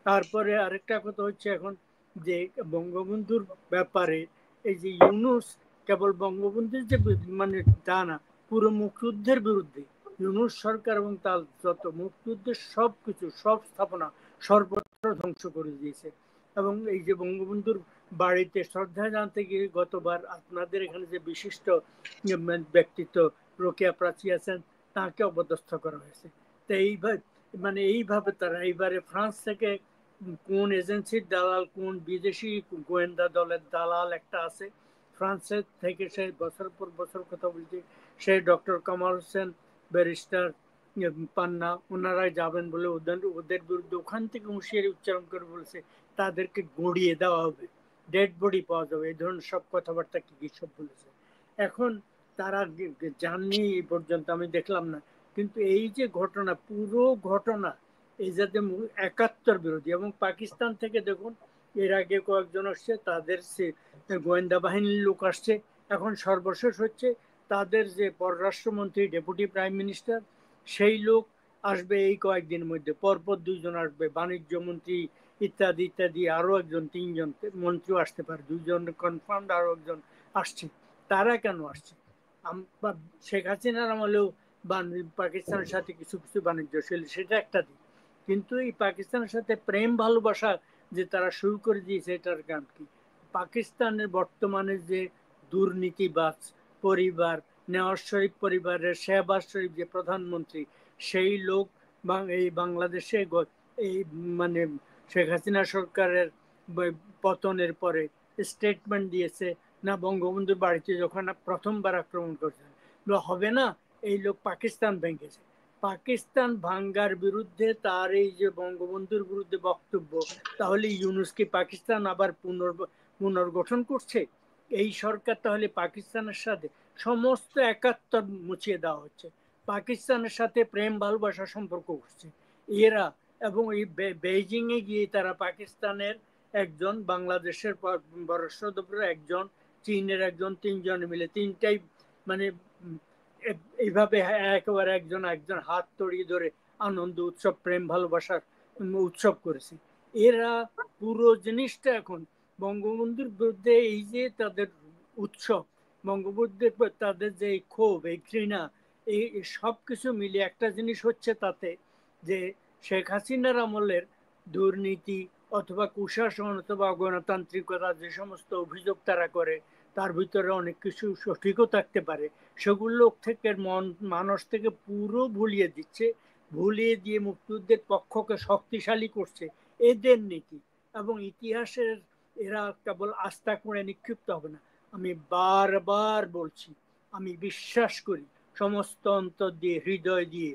তারপরে আরেকটা কথা হচ্ছে এখন যে বঙ্গবন্ধুর ব্যাপারে এই যে ইউনূস কেবল বঙ্গবন্ধুর যে মানে তা না, পুরো মুক্তিযুদ্ধের বিরুদ্ধে ইউনূস সরকার এবং তার যত মুক্তিযুদ্ধের সবকিছু সব স্থাপনা সর্বত্র ধ্বংস করে দিয়েছে। এবং এই যে বঙ্গবন্ধুর বাড়িতে শ্রদ্ধা জানাতে গিয়ে গতবার আপনাদের এখানে যে বিশিষ্ট ব্যক্তিত্ব রোকেয়া প্রাচী আছেন তাকে অপদস্থ করা হয়েছে। তো এইভাবে তারা এইবারে ফ্রান্স থেকে কোন এজেন্সির দালাল, কোন বিদেশি গোয়েন্দা দলের দালাল একটা আছে ফ্রান্সের থেকে, সে বছর পর বছর কথা বলছে, সে ডক্টর কামাল হোসেন ব্যারিস্টার পান্না, ওনারাই যাবেন বলে ওদের বিরুদ্ধে ওখান থেকে হুঁশিয়ারি উচ্চারণ করে বলেছে তাদেরকে গড়িয়ে দেওয়া হবে, ডেড বডি পাওয়া যাবে, এই ধরনের সব কথাবার্তা কি সব বলেছে। এখন তারা জাননি এই পর্যন্ত, আমি দেখলাম না। কিন্তু এই যে ঘটনা, পুরো ঘটনা এই যাতে ৭১ বিরোধী, এবং পাকিস্তান থেকে দেখুন এর আগে কয়েকজন আসছে, তাদের গোয়েন্দা বাহিনীর লোক আসছে। এখন সর্বশেষ হচ্ছে তাদের যে পররাষ্ট্রমন্ত্রী, ডেপুটি প্রাইম মিনিস্টার, সেই লোক আসবে এই কয়েকদিন মধ্যে, পরপর 2 জন আসবে, বাণিজ্য মন্ত্রী ইত্যাদি ইত্যাদি, আরো একজন 3 জন মন্ত্রীও আসতে পারে, 2 জন কনফার্ম, আরো একজন আসছে। তারা কেন আসছে? শেখ হাসিনার আমলেও পাকিস্তানের সাথে কিছু কিছু বাণিজ্য ছিল, সেটা একটা দিক। কিন্তু এই পাকিস্তানের সাথে প্রেম ভালোবাসা যে তারা শুরু করে দিয়েছে, এটার কারণ কি? পাকিস্তানের বর্তমানে যে দুর্নীতিবাজ পরিবার, নেওয়াজ শরীফ পরিবারের শেহবাজ শরীফ যে প্রধানমন্ত্রী, সেই লোক এই বাংলাদেশে এই মানে শেখ হাসিনা সরকারের পতনের পরে স্টেটমেন্ট দিয়েছে না, বঙ্গবন্ধুর বাড়িতে যখন প্রথমবার আক্রমণ করেছে হবে না, এই লোক পাকিস্তান ভেঙেছে। পাকিস্তান ভাঙ্গার বিরুদ্ধে তার এই যে বঙ্গবন্ধুর বিরুদ্ধে বক্তব্য, তাহলে ইউনূস কি পাকিস্তান আবার পুনর্গঠন করছে? এই সরকার তাহলে পাকিস্তানের সাথে সমস্ত ৭১ মুছিয়ে দেওয়া হচ্ছে, পাকিস্তানের সাথে প্রেম ভালোবাসা সম্পর্ক করছে এরা। এবং এই বেইজিং এ গিয়ে তারা পাকিস্তানের একজন, বাংলাদেশের পররাষ্ট্র দপ্তরের একজন, চীনের একজন, 3 জন মিলে 3টাই মানে এইভাবে একেবারে একজন হাত তড়িয়ে ধরে আনন্দ উৎসব, প্রেম ভালোবাসার উৎসব করেছে। এরা পুরো জিনিসটা এখন বঙ্গবন্ধুর বিরুদ্ধে এই যে তাদের উৎসব, বঙ্গবন্ধুর তাদের যে ক্ষোভ, এই ঘৃণা, এই সবকিছু মিলে একটা জিনিস হচ্ছে তাতে যে শেখ হাসিনার আমলের দুর্নীতি অথবা কুশাসন অথবা গণতান্ত্রিকতা যে সমস্ত অভিযোগ তারা করে, তার ভিতরে অনেক কিছু সঠিকও থাকতে পারে, সেগুলো থেকে মানুষ থেকে পুরো ভুলিয়ে দিচ্ছে, ভুলিয়ে দিয়ে মুক্তিযুদ্ধের পক্ষকে শক্তিশালী করছে এদের নীতি। এবং ইতিহাসের এরা কেবল আস্থা করে নিক্ষিপ্ত হবে না, আমি বারবার বলছি, আমি বিশ্বাস করি সমস্ত অন্তর দিয়ে, হৃদয় দিয়ে,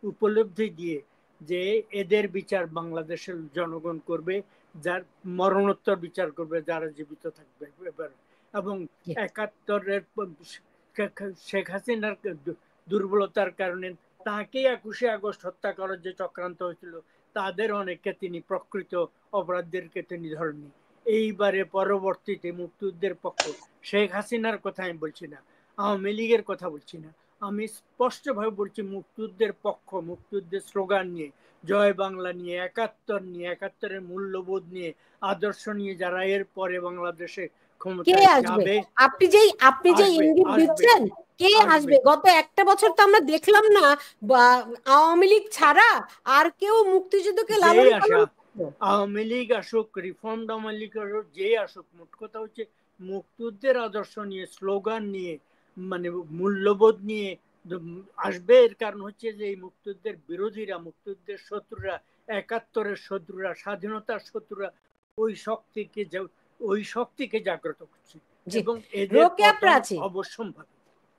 উপলব্ধি দিয়ে, যে এদের বিচার বাংলাদেশের জনগণ করবে, যার মরণোত্তর বিচার করবে যারা জীবিত থাকবে। এবং ৭১-এর শেখ হাসিনার দুর্বলতার কারণে তাকে ২১শে আগস্ট হত্যা করার যে চক্রান্ত হয়েছিল, তাদের অনেকে তিনি প্রকৃত অপরাধীদেরকে তিনি ধরেননি। এইবারে পরবর্তীতে মুক্তিযুদ্ধের পক্ষে শেখ হাসিনার কথা আমি বলছি না, আওয়ামী লীগের কথা বলছি না, আমি স্পষ্টভাবে বলছি মুক্তিযুদ্ধের পক্ষ, মুক্তিযুদ্ধের স্লোগান নিয়ে, জয় বাংলা নিয়ে, ৭১ নিয়ে, ৭১-এর মূল্যবোধ নিয়ে, আদর্শ নিয়ে যারা এর পরে বাংলাদেশে ক্ষমতায় যাবে। আপনি যে ইঙ্গিত দিচ্ছেন, কে আসবে? গত একটা বছর তো আমরা দেখলাম না আওয়ামী লীগ ছাড়া আর কেউ মুক্তিযুদ্ধকে লালন পালন। আওয়ামী লীগ আসুক, রিফর্মড আওয়ামী লীগ আসুক, যে আসুক, মোট কথা হচ্ছে মুক্তিযুদ্ধের আদর্শ নিয়ে, স্লোগান নিয়ে, মানে মূল্যবোধ নিয়ে আসবে। এর কারণ হচ্ছে যে এই মুক্তিযুদ্ধের বিরোধীরা, মুক্তিযুদ্ধের শত্রুরা, ৭১-এর শত্রুরা, স্বাধীনতার শত্রুরা ওই শক্তিকে জাগ্রত করছে এবং এদের অবশ্যম্ভাবী।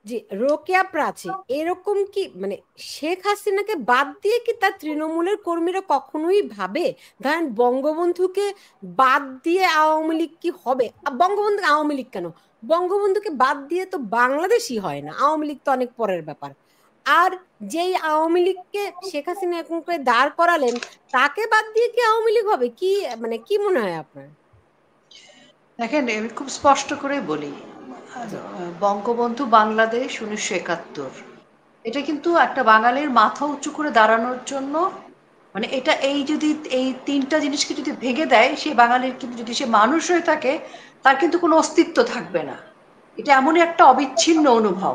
জি, রোকেয়া প্রাচী এরকম কি মানে শেখ হাসিনাকে বাদ দিয়ে কি তার তৃণমূলের কর্মীরা কখনোই ভাবে ধরেন বঙ্গবন্ধুকে বাদ দিয়ে আওয়ামী লীগ কি হবে? বঙ্গবন্ধু আওয়ামী লীগ কেন, বঙ্গবন্ধুকে বাদ দিয়ে তো বাংলাদেশই হয় না, আওয়ামী লীগ তো অনেক পরের ব্যাপার। আর যেই আওয়ামী লীগকে শেখ হাসিনা এখন করে দাঁড় করালেন তাকে বাদ দিয়ে কি আওয়ামী লীগ হবে? কি মানে কি মনে হয় আপনার? দেখেন আমি খুব স্পষ্ট করে বলি, জি বঙ্গবন্ধু বাংলাদেশ 1971, এটা কিন্তু একটা বাঙালির মাথা উঁচু করে দাঁড়ানোর জন্য, মানে এটা এই যদি এই তিনটা জিনিসকে যদি ভেঙে দেয়, সে বাঙালির কিন্তু, যদি সে মানুষ হয়ে থাকে তার কিন্তু কোনো অস্তিত্ব থাকবে না। এটা এমনই একটা অবিচ্ছিন্ন অনুভব।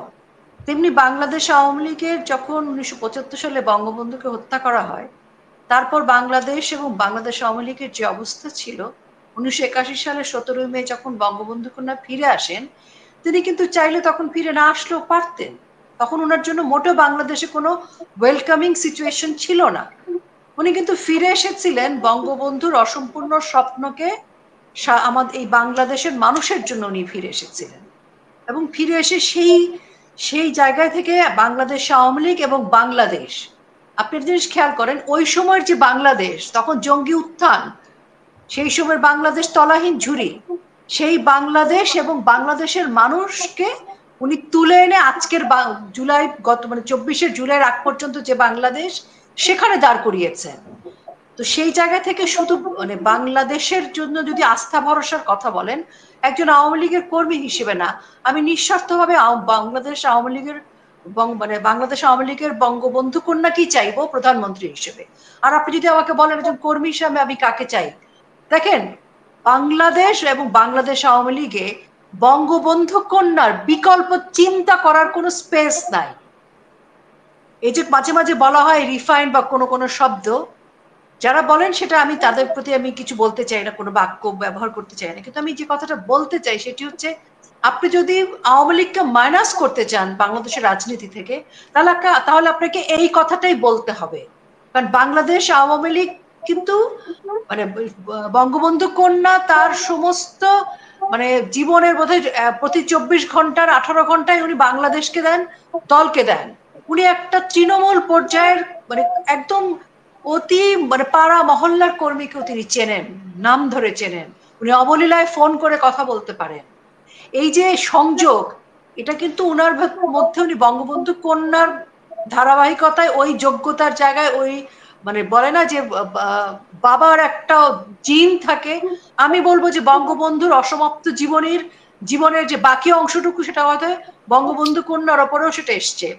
তেমনি বাংলাদেশ আওয়ামী লীগের যখন 1975 সালে বঙ্গবন্ধুকে হত্যা করা হয়, তারপর বাংলাদেশ এবং বাংলাদেশ আওয়ামী লীগের যে অবস্থা ছিল, 1981 সালের 17 মে যখন বঙ্গবন্ধু কন্যা ফিরে আসেন, তিনি কিন্তু চাইলে তখন ফিরে না আসলেও পারতেন। তখন ওনার জন্য মোটেও বাংলাদেশে কোনো ওয়েলকামিং সিচুয়েশন ছিল না। উনি কিন্তু ফিরে এসেছিলেন বঙ্গবন্ধুর অসম্পূর্ণ স্বপ্নকে, আমাদের এই বাংলাদেশের মানুষের জন্য উনি ফিরে এসেছিলেন। এবং ফিরে এসে সেই সেই জায়গায় থেকে বাংলাদেশ আওয়ামী লীগ এবং বাংলাদেশ, আপনি একটা জিনিস খেয়াল করেন, ওই সময়ের যে বাংলাদেশ, তখন জঙ্গি উত্থান, সেই সময়ের বাংলাদেশ তলাহীন ঝুরি, সেই বাংলাদেশ এবং বাংলাদেশের মানুষকে উনি তুলে এনে আজকের জুলাই, গত মানে 24শে জুলাইয়ের আগ পর্যন্ত যে বাংলাদেশ, সেখানে দাঁড় করিয়েছেন। তো সেই জায়গা থেকে শুধু মানে বাংলাদেশের জন্য যদি আস্থা ভরসার কথা বলেন, একজন আওয়ামী লীগের কর্মী হিসেবে না, আমি নিঃস্বার্থভাবে বাংলাদেশ আওয়ামী লীগের মানে বাংলাদেশ আওয়ামী লীগের বঙ্গবন্ধু কন্যাকেই চাইবো প্রধানমন্ত্রী হিসেবে। আর আপনি যদি আমাকে বলেন একজন কর্মী হিসেবে আমি কাকে চাই, দেখেন বাংলাদেশ এবং বাংলাদেশ আওয়ামী লীগে বঙ্গবন্ধু কন্যার বিকল্প চিন্তা করার কোনো স্পেস নাই। এই যে মাঝে মাঝে বলা হয় রিফাইন বা কোনো কোনো শব্দ, যারা বলেন সেটা আমি তাদের প্রতি আমি কিছু বলতে চাই না, কোনো বাক্য ব্যবহার করতে চাই না, কিন্তু আমি যে কথাটা বলতে চাই সেটি হচ্ছে, আপনি যদি আওয়ামী লীগকে মাইনাস করতে চান বাংলাদেশের রাজনীতি থেকে, তাহলে আপনাকে এই কথাটাই বলতে হবে। কারণ বাংলাদেশ আওয়ামী লীগ কিন্তু মানে বঙ্গবন্ধু কন্যা তার সমস্ত মানে জীবনের বোধহয় প্রতি 24 ঘন্টার 18 ঘন্টায় উনি বাংলাদেশকে দেন, দলকে দেন। উনি একটা তৃণমূল পর্যায়ের মানে একদম অতি মানে পাড়া মহল্লার কর্মীকেও তিনি চেনেন, নাম ধরে চেনেন। উনি অবলীলায় ফোন করে কথা বলতে পারেন। এই যে সংযোগ, এটা কিন্তু উনার মধ্যে, উনি বঙ্গবন্ধু কন্যার ধারাবাহিকতায় ওই যোগ্যতার জায়গায় ওই মানে বলে না যে বাবার একটা জিন থাকে, আমি বলবো যে বঙ্গবন্ধুর অসমাপ্ত জীবনের যে বাকি অংশটুকু, সেটা হয়তো বঙ্গবন্ধু কন্যার ওপরেও সেটা এসছে।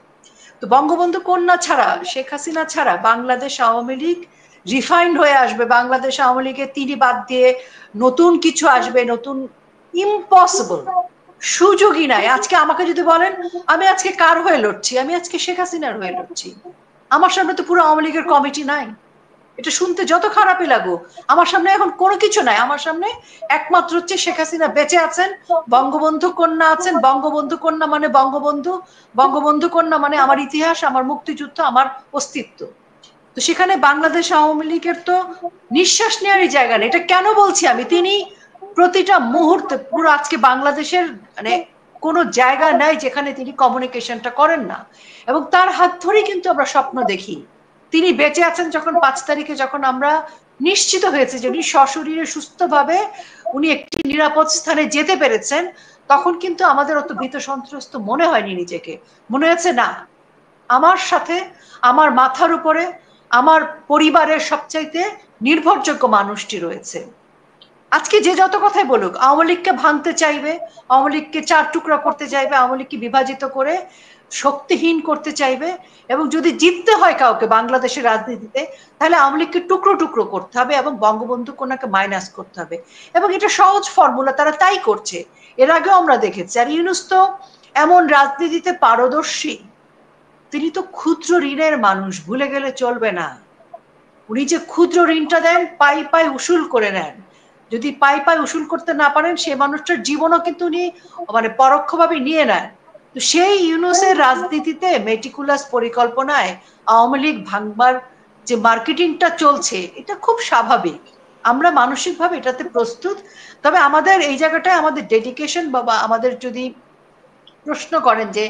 তো বঙ্গবন্ধু কন্যা ছাড়া, শেখ হাসিনা ছাড়া বাংলাদেশ আওয়ামী লীগ রিফাইন্ড হয়ে আসবে, বাংলাদেশ আওয়ামী লীগের তিনি বাদ দিয়ে নতুন কিছু আসবে, নতুন, ইম্পসিবল, সুযোগই নাই। আজকে আমাকে যদি বলেন আমি আজকে কার হয়ে লড়ছি, আমি আজকে শেখ হাসিনার হয়ে লড়ছি। আমার সামনে তো পুরো আওয়ামী লীগের কমিটি নাই। এটা শুনতে যত খারাপই লাগুক, আমার সামনে এখন কোনো কিছু নাই। আমার সামনে একমাত্র হচ্ছে শেখ হাসিনা বেঁচে আছেন, বঙ্গবন্ধু কন্যা আছেন। বঙ্গবন্ধু কন্যা মানে বঙ্গবন্ধু, বঙ্গবন্ধু কন্যা মানে আমার ইতিহাস, আমার মুক্তিযুদ্ধ, আমার অস্তিত্ব। তো সেখানে বাংলাদেশ আওয়ামী লীগের তো নিঃশ্বাস নেওয়ারই জায়গা নেই। এটা কেন বলছি আমি, তিনি প্রতিটা মুহূর্তে পুরো আজকে বাংলাদেশের মানে কোনো জায়গা নাই যেখানে তিনি কমিউনিকেশনটা করেন না, এবং তার হাত ধরেই কিন্তু আমরা স্বপ্ন দেখি। তিনি বেঁচে আছেন যখন 5 তারিখে, যখন আমরা নিশ্চিত হয়েছে যে উনি সশরীরে সুস্থভাবে উনি একটি নিরাপদ স্থানে যেতে পেরেছেন, তখন কিন্তু আমাদের অত ভীত সন্ত্রস্ত মনে হয়নি নিজেকে। মনে হয়েছে না, আমার সাথে, আমার মাথার উপরে আমার পরিবারের সবচাইতে নির্ভরযোগ্য মানুষটি রয়েছে। আজকে যে যত কথাই বলুক, আওয়ামী লীগকে ভাঙতে চাইবে, আওয়ামী লীগকে 4 টুকরা করতে চাইবে, আওয়ামী লীগকে বিভাজিত করে শক্তিহীন করতে চাইবে, এবং যদি জিততে হয় কাউকে বাংলাদেশের রাজনীতিতে, তাহলে আওয়ামী লীগকে টুকরো টুকরো করতে হবে এবং বঙ্গবন্ধু কন্যাকে মাইনাস করতে হবে। এবং এটা সহজ ফর্মুলা, তারা তাই করছে। এর আগেও আমরা দেখেছি। আর ইউনূস তো এমন রাজনীতিতে পারদর্শী, তিনি তো ক্ষুদ্র ঋণের মানুষ, ভুলে গেলে চলবে না। উনি যে ক্ষুদ্র ঋণটা দেন, পাই পাই উসুল করে নেন। যদি পাই পাই উসুল করতে না পারেন, সে মানুষটার জীবনও কিন্তু উনি মানে পরোক্ষভাবে নিয়ে নেন। তো সেই ইউনূসের রাজনীতিতে, মেটিকুলাস পরিকল্পনায় আওয়ামী লীগ ভাঙবার যে মার্কেটিংটা চলছে, এটা খুব স্বাভাবিক। আমরা মানসিকভাবে এটাতে প্রস্তুত। তবে আমাদের এই জায়গাটায় আমাদের ডেডিকেশন বা আমাদের যদি প্রশ্ন করেন যে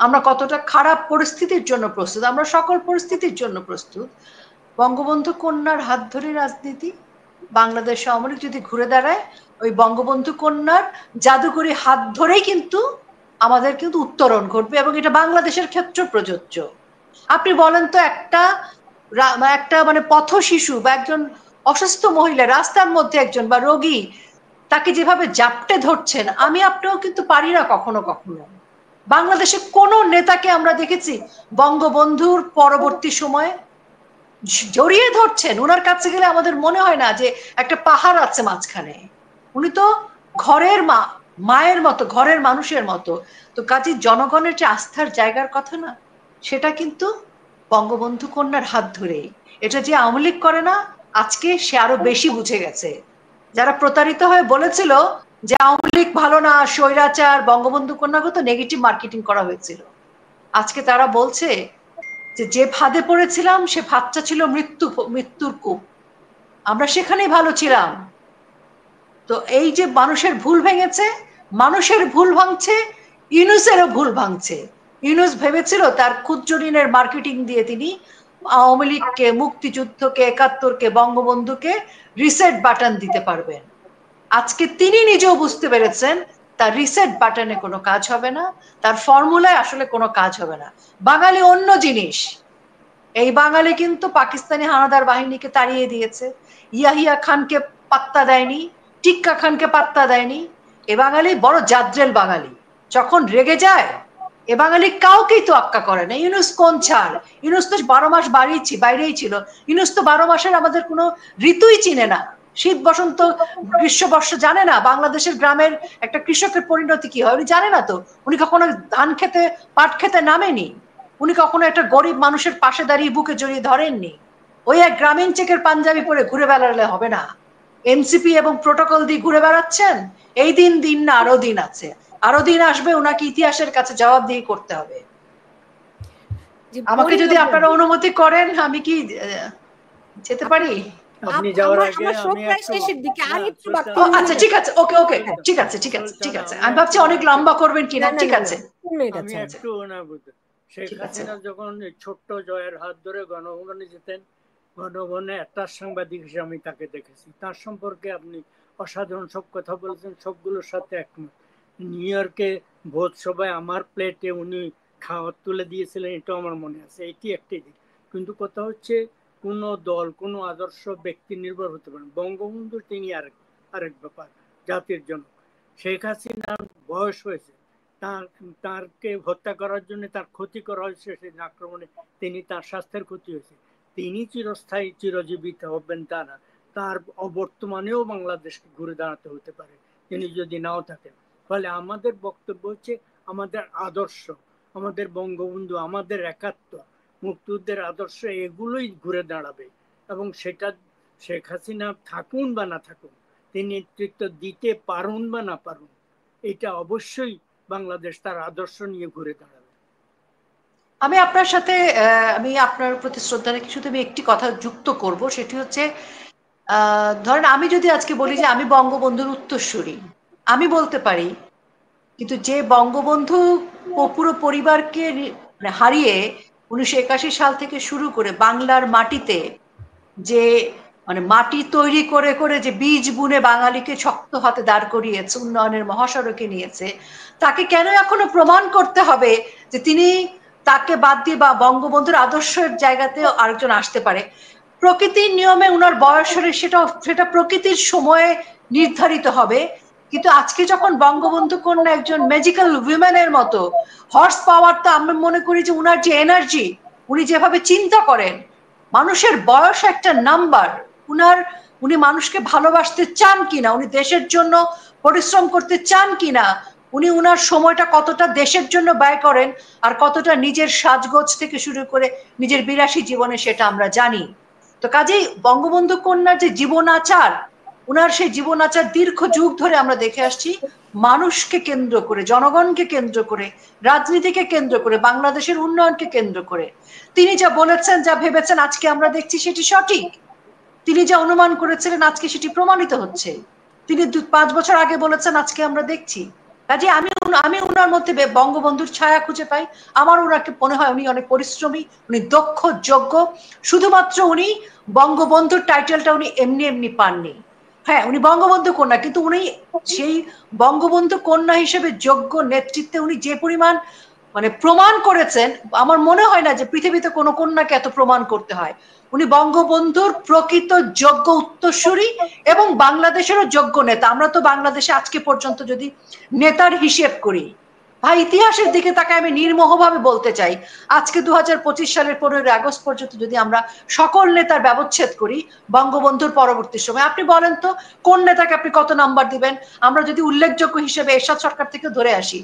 আমরা কতটা খারাপ পরিস্থিতির জন্য প্রস্তুত, আমরা সকল পরিস্থিতির জন্য প্রস্তুত। বঙ্গবন্ধু কন্যার হাত ধরে রাজনীতি, বাংলাদেশ আওয়ামী লীগ যদি ঘুরে দাঁড়ায় ওই বঙ্গবন্ধু কন্যার জাদুকরি হাত ধরেই কিন্তু আমাদের কিন্তু উত্তরণ ঘটবে, এবং এটা বাংলাদেশের ক্ষেত্রে প্রযোজ্য। আপনি বলেন তো একটা মানে পথ শিশু বা একজন অসুস্থ মহিলা রাস্তার মধ্যে একজন বা রোগী, তাকে যেভাবে জাপটে ধরছেন, আমি আপনিও কিন্তু পারি না কখনো কখনো। বাংলাদেশে কোন নেতাকে আমরা দেখেছি বঙ্গবন্ধুর পরবর্তী সময়ে জড়িয়ে ধরছেন? ওনার কাছে গেলে আমাদের মনে হয় না যে একটা পাহাড় আছে মাঝখানে। উনি তো ঘরের মায়ের মতো, ঘরের মানুষের মতো। তো কাজী জনগণের যে আস্থার জায়গার কথা না, সেটা কিন্তু বঙ্গবন্ধু কন্যার হাত ধরেই। এটা যে আওয়ামী লীগ করে না, আজকে সে আরো বেশি বুঝে গেছে। যারা প্রতারিত হয়ে বলেছিল যে আওয়ামী লীগ ভালো না, স্বৈরাচার, বঙ্গবন্ধু কন্যাকে তো নেগেটিভ মার্কেটিং করা হয়েছিল, আজকে তারা বলছে যে ফাঁদে পড়েছিলাম সে ফাঁদটা ছিল মৃত্যুর কূপ, আমরা সেখানেই ভালো ছিলাম। তো এই যে মানুষের ভুল ভেঙেছে, মানুষের ভুল ভাঙছে, ইউনূসেরও ভুল ভাঙছে। ইউনূস ভেবেছিল তার ক্ষুদ্র ঋণের মার্কেটিং দিয়ে তিনি আওয়ামী লীগকে, মুক্তিযুদ্ধকে, ৭১কে, বঙ্গবন্ধুকে রিসেট বাটন দিতে পারবেন। আজকে তিনি নিজেও বুঝতে পেরেছেন তার রিসেট বাটনে কোনো কাজ হবে না, তার ফর্মুলায় আসলে কোনো কাজ হবে না। বাঙালি অন্য জিনিস। এই বাঙালি কিন্তু পাকিস্তানি হানাদার বাহিনীকে তাড়িয়ে দিয়েছে, ইয়াহিয়া খানকে পাত্তা দেয়নি, টিক্কা খানকে পাত্তা দেয়নি। এ বাঙালি বড় জাদ্রেল বাঙালি, যখন রেগে যায় এ বাঙালি কাউকেই তো আক্কা করে না। ইউনূস কোন ছাড়, ইউনূস তো 12 মাস বাইরেই ছিল। ইউনূস তো 12 মাসের আমাদের কোনো ঋতুই চিনে না, শীত বসন্ত গ্রীষ্ম বর্ষা জানে না। বাংলাদেশের গ্রামের একটা কৃষকের পরিণতি কি হয় উনি জানে না তো। উনি কখনো ধান খেতে, পাট খেতে নামেনি। উনি কখনো একটা গরিব মানুষের পাশে দাঁড়িয়ে বুকে জড়িয়ে ধরেননি। ওই এক গ্রামীণ চেকের পাঞ্জাবি পরে ঘুরে বেড়ালে হবে না। এনসিপি এবং প্রোটোকল দিয়ে ঘুরে বেড়াচ্ছেন। এই দিন না, আরো দিন আছে, আরো দিন আসবে, ওনাকে ইতিহাসের কাছে জবাবদিহি করতে হবে। আমাকে যদি আপনারা অনুমতি করেন আমি কি যেতে পারি? আপনি যাওয়ার আগে আমি শেষের দিকে আরেকটু বাকি। আচ্ছা ঠিক আছে, ওকে ওকে, ঠিক আছে ঠিক আছে ঠিক আছে। আমি ভাবছি অনেক লম্বা করবেন কিনা। ঠিক আছে, আমি একটু শেখ হাসিনা যখন ছোট্ট জয়ের হাত ধরে গণভবনে যেতেন, গণভবনে একটা সাংবাদিক হিসেবে আমি তাকে দেখেছি। তার সম্পর্কে আপনি অসাধারণ সব কথা বলেছেন, সবগুলোর সাথে একমত। নিউ ইয়র্কে ভোজ সভায় আমার প্লেটে উনি খাওয়ার তুলে দিয়েছিলেন, এটা আমার মনে আছে। এটি একটি দিক। কিন্তু কথা হচ্ছে কোনো দল, কোনো আদর্শ ব্যক্তি নির্ভর হতে পারে। বঙ্গবন্ধু তিনি আরেক ব্যাপার, জাতির জন্য। শেখ হাসিনার বয়স হয়েছে, তারকে হত্যা করার জন্য তার ক্ষতি করা হয়েছে, সেই আক্রমণে তার স্বাস্থ্যের ক্ষতি হয়েছে। তিনি চিরস্থায়ী চিরজীবিত হবেন তা না, তার অবর্তমানেও বাংলাদেশকে ঘুরে দাঁড়াতে হতে পারে তিনি যদি নাও থাকেন। ফলে আমাদের বক্তব্য হচ্ছে আমাদের আদর্শ, আমাদের বঙ্গবন্ধু, আমাদের একাত্তর, মুক্তিযুদ্ধের আদর্শ, এগুলোই ঘুরে দাঁড়াবে। এবং সেটা শেখ হাসিনা থাকুন বা না থাকুন, তিনি নেতৃত্ব দিতে পারুন বা না পারুন, এটা অবশ্যই বাংলাদেশ তার আদর্শ নিয়ে ঘুরে দাঁড়াবে। আমি আপনার সাথে আমি আপনার প্রতি শ্রদ্ধা রেখে শুধু আমি একটি কথা যুক্ত করব, সেটি হচ্ছে ধরেন আমি যদি আজকে বলি যে আমি বঙ্গবন্ধুর উত্তরসূরি, আমি বলতে পারি, কিন্তু যে বঙ্গবন্ধু পুরো পরিবারকে হারিয়ে 1981 সাল থেকে শুরু করে বাংলার মাটিতে যে মানে মাটি তৈরি করে করে যে বীজ বুনে বাঙালিকে শক্ত হাতে দাঁড় করিয়েছে, উন্নয়নের মহাসড়কে নিয়েছে, তাকে কেন এখনো প্রমাণ করতে হবে যে তিনি, তাকে বাদ দিয়ে বা বঙ্গবন্ধুর আদর্শের জায়গাতে আরেকজন আসতে পারে? প্রকৃতির নিয়মে উনার বয়স হলে সেটা প্রকৃতির সময়ে নির্ধারিত হবে। কিন্তু আজকে যখন বঙ্গবন্ধু কন্যা একজন ম্যাজিক্যাল উইমেনের মতো হর্স পাওয়ার, তো আমি মনে করি যে উনার যে এনার্জি, উনি যেভাবে চিন্তা করেন, মানুষের বয়স একটা নাম্বার। উনি মানুষকে ভালোবাসতে চান কিনা, উনি দেশের জন্য পরিশ্রম করতে চান কিনা, উনি উনার সময়টা কতটা দেশের জন্য ব্যয় করেন আর কতটা নিজের সাজগোজ থেকে শুরু করে নিজের বিলাসী জীবনে, সেটা আমরা জানি। তো কাজেই বঙ্গবন্ধু কন্যার যে জীবনাচার, উনার সেই জীবনাচার দীর্ঘ যুগ ধরে আমরা দেখে আসছি, মানুষকে কেন্দ্র করে, জনগণকে কেন্দ্র করে, রাজনীতিকে কেন্দ্র করে, বাংলাদেশের উন্নয়নকে কেন্দ্র করে। তিনি যা বলেছেন, যা ভেবেছেন, আজকে আমরা দেখছি সেটি সঠিক। তিনি যা অনুমান করেছিলেন আজকে সেটি প্রমাণিত হচ্ছে। তিনি 5 বছর আগে বলেছেন, আজকে আমরা দেখছি। কাজে আমি ওনার মধ্যে বঙ্গবন্ধুর ছায়া খুঁজে পাই। আমার ওনাকে মনে হয় উনি অনেক পরিশ্রমী, উনি দক্ষ, যোগ্য। শুধুমাত্র উনি বঙ্গবন্ধুর টাইটেলটা উনি এমনি এমনি পাননি। হ্যাঁ, উনি বঙ্গবন্ধু কন্যা, কিন্তু উনি সেই বঙ্গবন্ধু কন্যা হিসেবে যোগ্য নেতৃত্বে উনি যে পরিমাণ মানে প্রমাণ করেছেন, আমার মনে হয় না যে পৃথিবীতে কোনো কন্যাকে এত প্রমাণ করতে হয়। উনি বঙ্গবন্ধুর প্রকৃত যোগ্য উত্তরসূরি এবং বাংলাদেশেরও যোগ্য নেতা। আমরা তো বাংলাদেশে আজকে পর্যন্ত যদি নেতার হিসেব করি ভাই, ইতিহাসের দিকে তাকে আমি নির্মোহভাবে বলতে চাই, আজকে 2025 সালের 15 আগস্ট পর্যন্ত যদি আমরা সকল নেতার ব্যবচ্ছেদ করি বঙ্গবন্ধুর পরবর্তী সময়, আপনি বলেন তো কোন নেতাকে আপনি কত নাম্বার দিবেন? আমরা যদি উল্লেখযোগ্য হিসেবে এরশাদ সরকার থেকে ধরে আসি,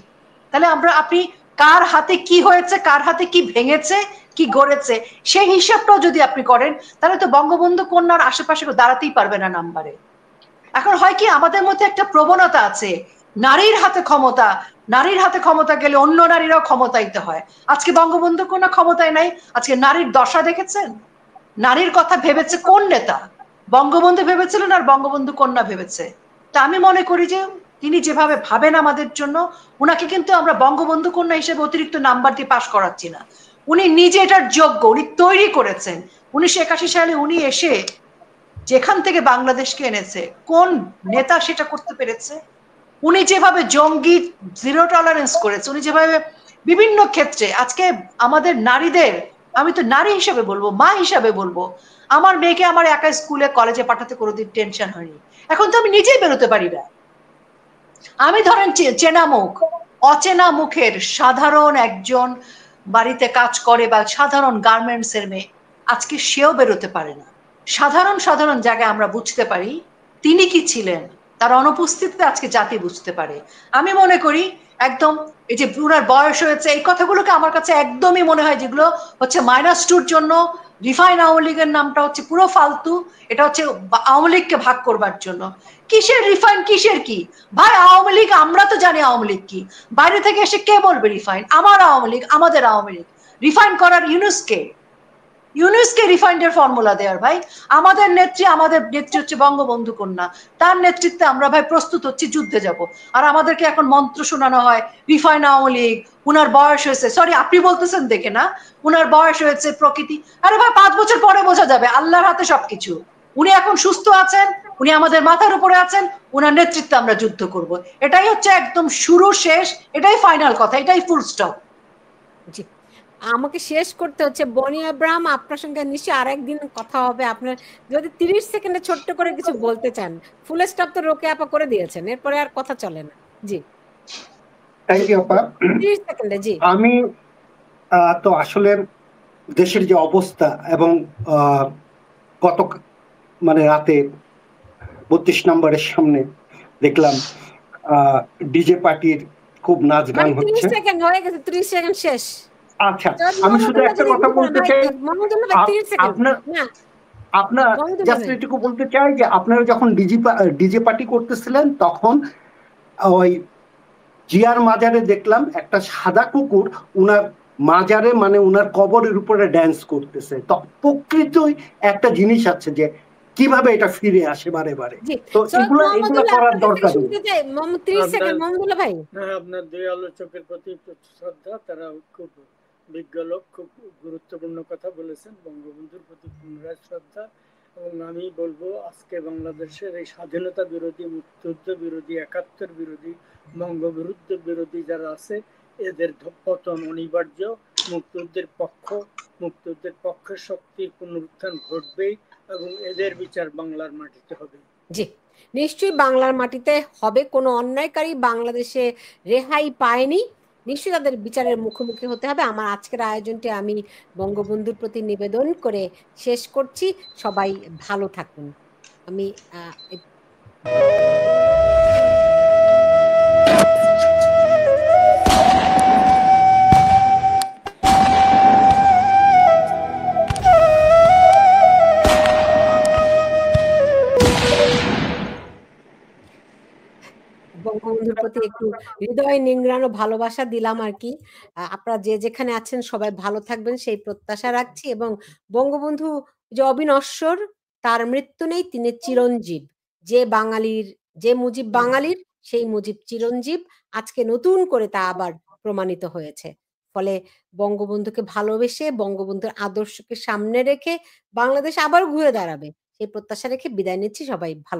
তাহলে আপনি কার হাতে কি হয়েছে, কার হাতে কি ভেঙেছে, কি গড়েছে, সেই হিসাবটাও যদি আপনি করেন, তাহলে তো বঙ্গবন্ধু কন্যার আশেপাশে দাঁড়াতেই পারবে না নাম্বারে। এখন হয় কি, আমাদের মধ্যে একটা প্রবণতা আছে, নারীর হাতে ক্ষমতা, নারীর হাতে ক্ষমতা গেলে অন্য নারীরাও ক্ষমতাইতে হয়। আজকে বঙ্গবন্ধু কন্যা ক্ষমতায় নাই, আজকে নারীর দশা দেখেছেন? নারীর কথা ভেবেছে কোন নেতা? বঙ্গবন্ধু ভেবেছিলেন আর বঙ্গবন্ধু কন্যা ভেবেছে। তা আমি মনে করি যে তিনি যেভাবে ভাবেন আমাদের জন্য, উনাকে কিন্তু আমরা বঙ্গবন্ধু কন্যা হিসেবে অতিরিক্ত নাম্বার দিয়ে পাশ করাচ্ছি না। উনি নিজে এটার যোগ্য, উনি তৈরি করেছেন। 1981 সালে উনি এসে যেখান থেকে বাংলাদেশকে এনেছে, কোন নেতা সেটা করতে পেরেছে? উনি যেভাবে জঙ্গি জিরো টলারেন্স করেছে, উনি যেভাবে বিভিন্ন ক্ষেত্রে আজকে আমাদের নারীদের, আমি তো নারী হিসাবে বলবো, মা হিসাবে বলবো, আমার মেয়েকে আমার একা স্কুলে কলেজে পাঠাতে কোনোদিন টেনশন হয়নি। এখন তো আমি নিজেই বেরোতে পারি না। আমি ধরেন চেনা মুখ, অচেনা মুখের সাধারণ একজন বাড়িতে কাজ করে বা সাধারণ গার্মেন্টস এর মেয়ে, আজকে সেও বেরোতে পারে না। সাধারণ সাধারণ জায়গায় আমরা বুঝতে পারি তিনি কি ছিলেন, তার অনুপস্থিতিতে আজকে জাতি বুঝতে পারে। আমি মনে করি একদম এই যে পুরার বয়স হয়েছে, এই কথাগুলোকে আমার কাছে একদমই মনে হয় যেগুলো হচ্ছে -2 জন্য। রিফাইন আওয়ামী লীগের নামটা হচ্ছে পুরো ফালতু, এটা হচ্ছে আওয়ামী লীগকে ভাগ করবার জন্য। কিসের রিফাইন, কিসের কি ভাই? আওয়ামী লীগ আমরা তো জানি আওয়ামী লীগ কি, বাইরে থেকে এসে কে বলবে রিফাইন? আমার আওয়ামী লীগ, আমাদের আওয়ামী লীগ। রিফাইন করার ইউনুসকে, ইউনুসকে রিফাইন্ডের ফর্মুলা দেওয়ার ভাই। আমাদের নেত্রী হচ্ছে বঙ্গবন্ধু কন্যা, তার নেতৃত্বে আমরা ভাই প্রস্তুত হচ্ছি, যুদ্ধে যাব। আর আমাদেরকে এখন মন্ত্র শোনানো হয় রিফাইন আওয়ামী লীগ, উনার বয়স হয়েছে, সরি আপনি বলতেছেন দেখে না, উনার বয়স হয়েছে প্রকৃতি। আরে ভাই 5 বছর পরে বোঝা যাবে, আল্লাহর হাতে সবকিছু। উনি এখন সুস্থ আছেন, উনি আমাদের মাথার উপরে আছেন, উনার নেতৃত্বে আমরা যুদ্ধ করব। এটাই হচ্ছে একদম শুরু শেষ, এটাই ফাইনাল কথা, এটাই ফুল স্টপ। জি, আমাকে শেষ করতে হচ্ছে। বনি আব্রাহাম, আপনার সঙ্গে নিশ্চয়ই আরেকদিন কথা হবে। আপনার যদি 30 সেকেন্ডে ছোট্ট করে কিছু বলতে চান। ফুল স্টপ তো রোকে আপা করে দিয়েছেন, এরপরে আর কথা চলে না। জি, থ্যাংক ইউ আপা। 30 সেকেন্ডে। জি, আমি তো আসলে দেশের যে অবস্থা এবং গত মানে রাতে 32 নম্বরের সামনে দেখলাম ডিজে পার্টির খুব নাচ গান হচ্ছে। 30 সেকেন্ড হয়ে গেছে, 30 সেকেন্ড শেষ। আচ্ছা, আমি শুধু একটা কথা বলতে চাই, আপনার জাস্ট এটুকু বলতে চাই যে আপনারা যখন ডিজে পার্টি করতেছিলেন তখন ওই জিয়ার মাজারে দেখলাম একটা সাদা কুকুর উনার মাজারে মানে উনার কবরের উপরে ড্যান্স করতেছে। তো প্রকৃতই একটা জিনিস আছে যে কিভাবে এটা ফিরে আসে বারে বারে। তো এগুলো করার দরকার নেই। 30 সেকেন্ড মাহমুদুল্লাহ ভাই। হ্যাঁ, আপনার দুই আলোচকের প্রতি শ্রদ্ধা, তারা খুব বিজ্ঞ লোক, খুব গুরুত্বপূর্ণ কথা বলেছেন। বঙ্গবন্ধুর প্রতি পুনরায় শ্রদ্ধা। এবং আমি বলবো আজকে বাংলাদেশের এই স্বাধীনতা বিরোধী, মুক্তিযুদ্ধ বিরোধী, 71 বিরোধী, বঙ্গবিরুদ্ধ বিরোধী যারা আছে, এদের পতন অনিবার্য। মুক্তিযুদ্ধের পক্ষের শক্তির পুনরুত্থান ঘটবেই এবং এদের বিচার বাংলার মাটিতে হবে। জি, নিশ্চয়ই বাংলার মাটিতে হবে। কোনো অন্যায়কারী বাংলাদেশে রেহাই পায়নি, নিশ্চয়ই তাদের বিচারের মুখোমুখি হতে হবে। আমার আজকের আয়োজনটি আমি বঙ্গবন্ধুর প্রতি নিবেদন করে শেষ করছি। সবাই ভালো থাকুন। আমি বঙ্গবন্ধুর প্রতি একটু হৃদয় নিংড়ানো ভালোবাসা দিলাম আর কি। আপনারা যে যেখানে আছেন সবাই ভালো থাকবেন সেই প্রত্যাশা রাখছি। এবং বঙ্গবন্ধু যে অবিনশ্বর, তার মৃত্যু নেই, তিনি চিরঞ্জীব। যে মুজিব বাঙালির, সেই মুজিব চিরঞ্জীব, আজকে নতুন করে তা আবার প্রমাণিত হয়েছে। ফলে বঙ্গবন্ধুকে ভালোবেসে, বঙ্গবন্ধুর আদর্শকে সামনে রেখে বাংলাদেশ আবার ঘুরে দাঁড়াবে সেই প্রত্যাশা রেখে বিদায় নিচ্ছি। সবাই ভালো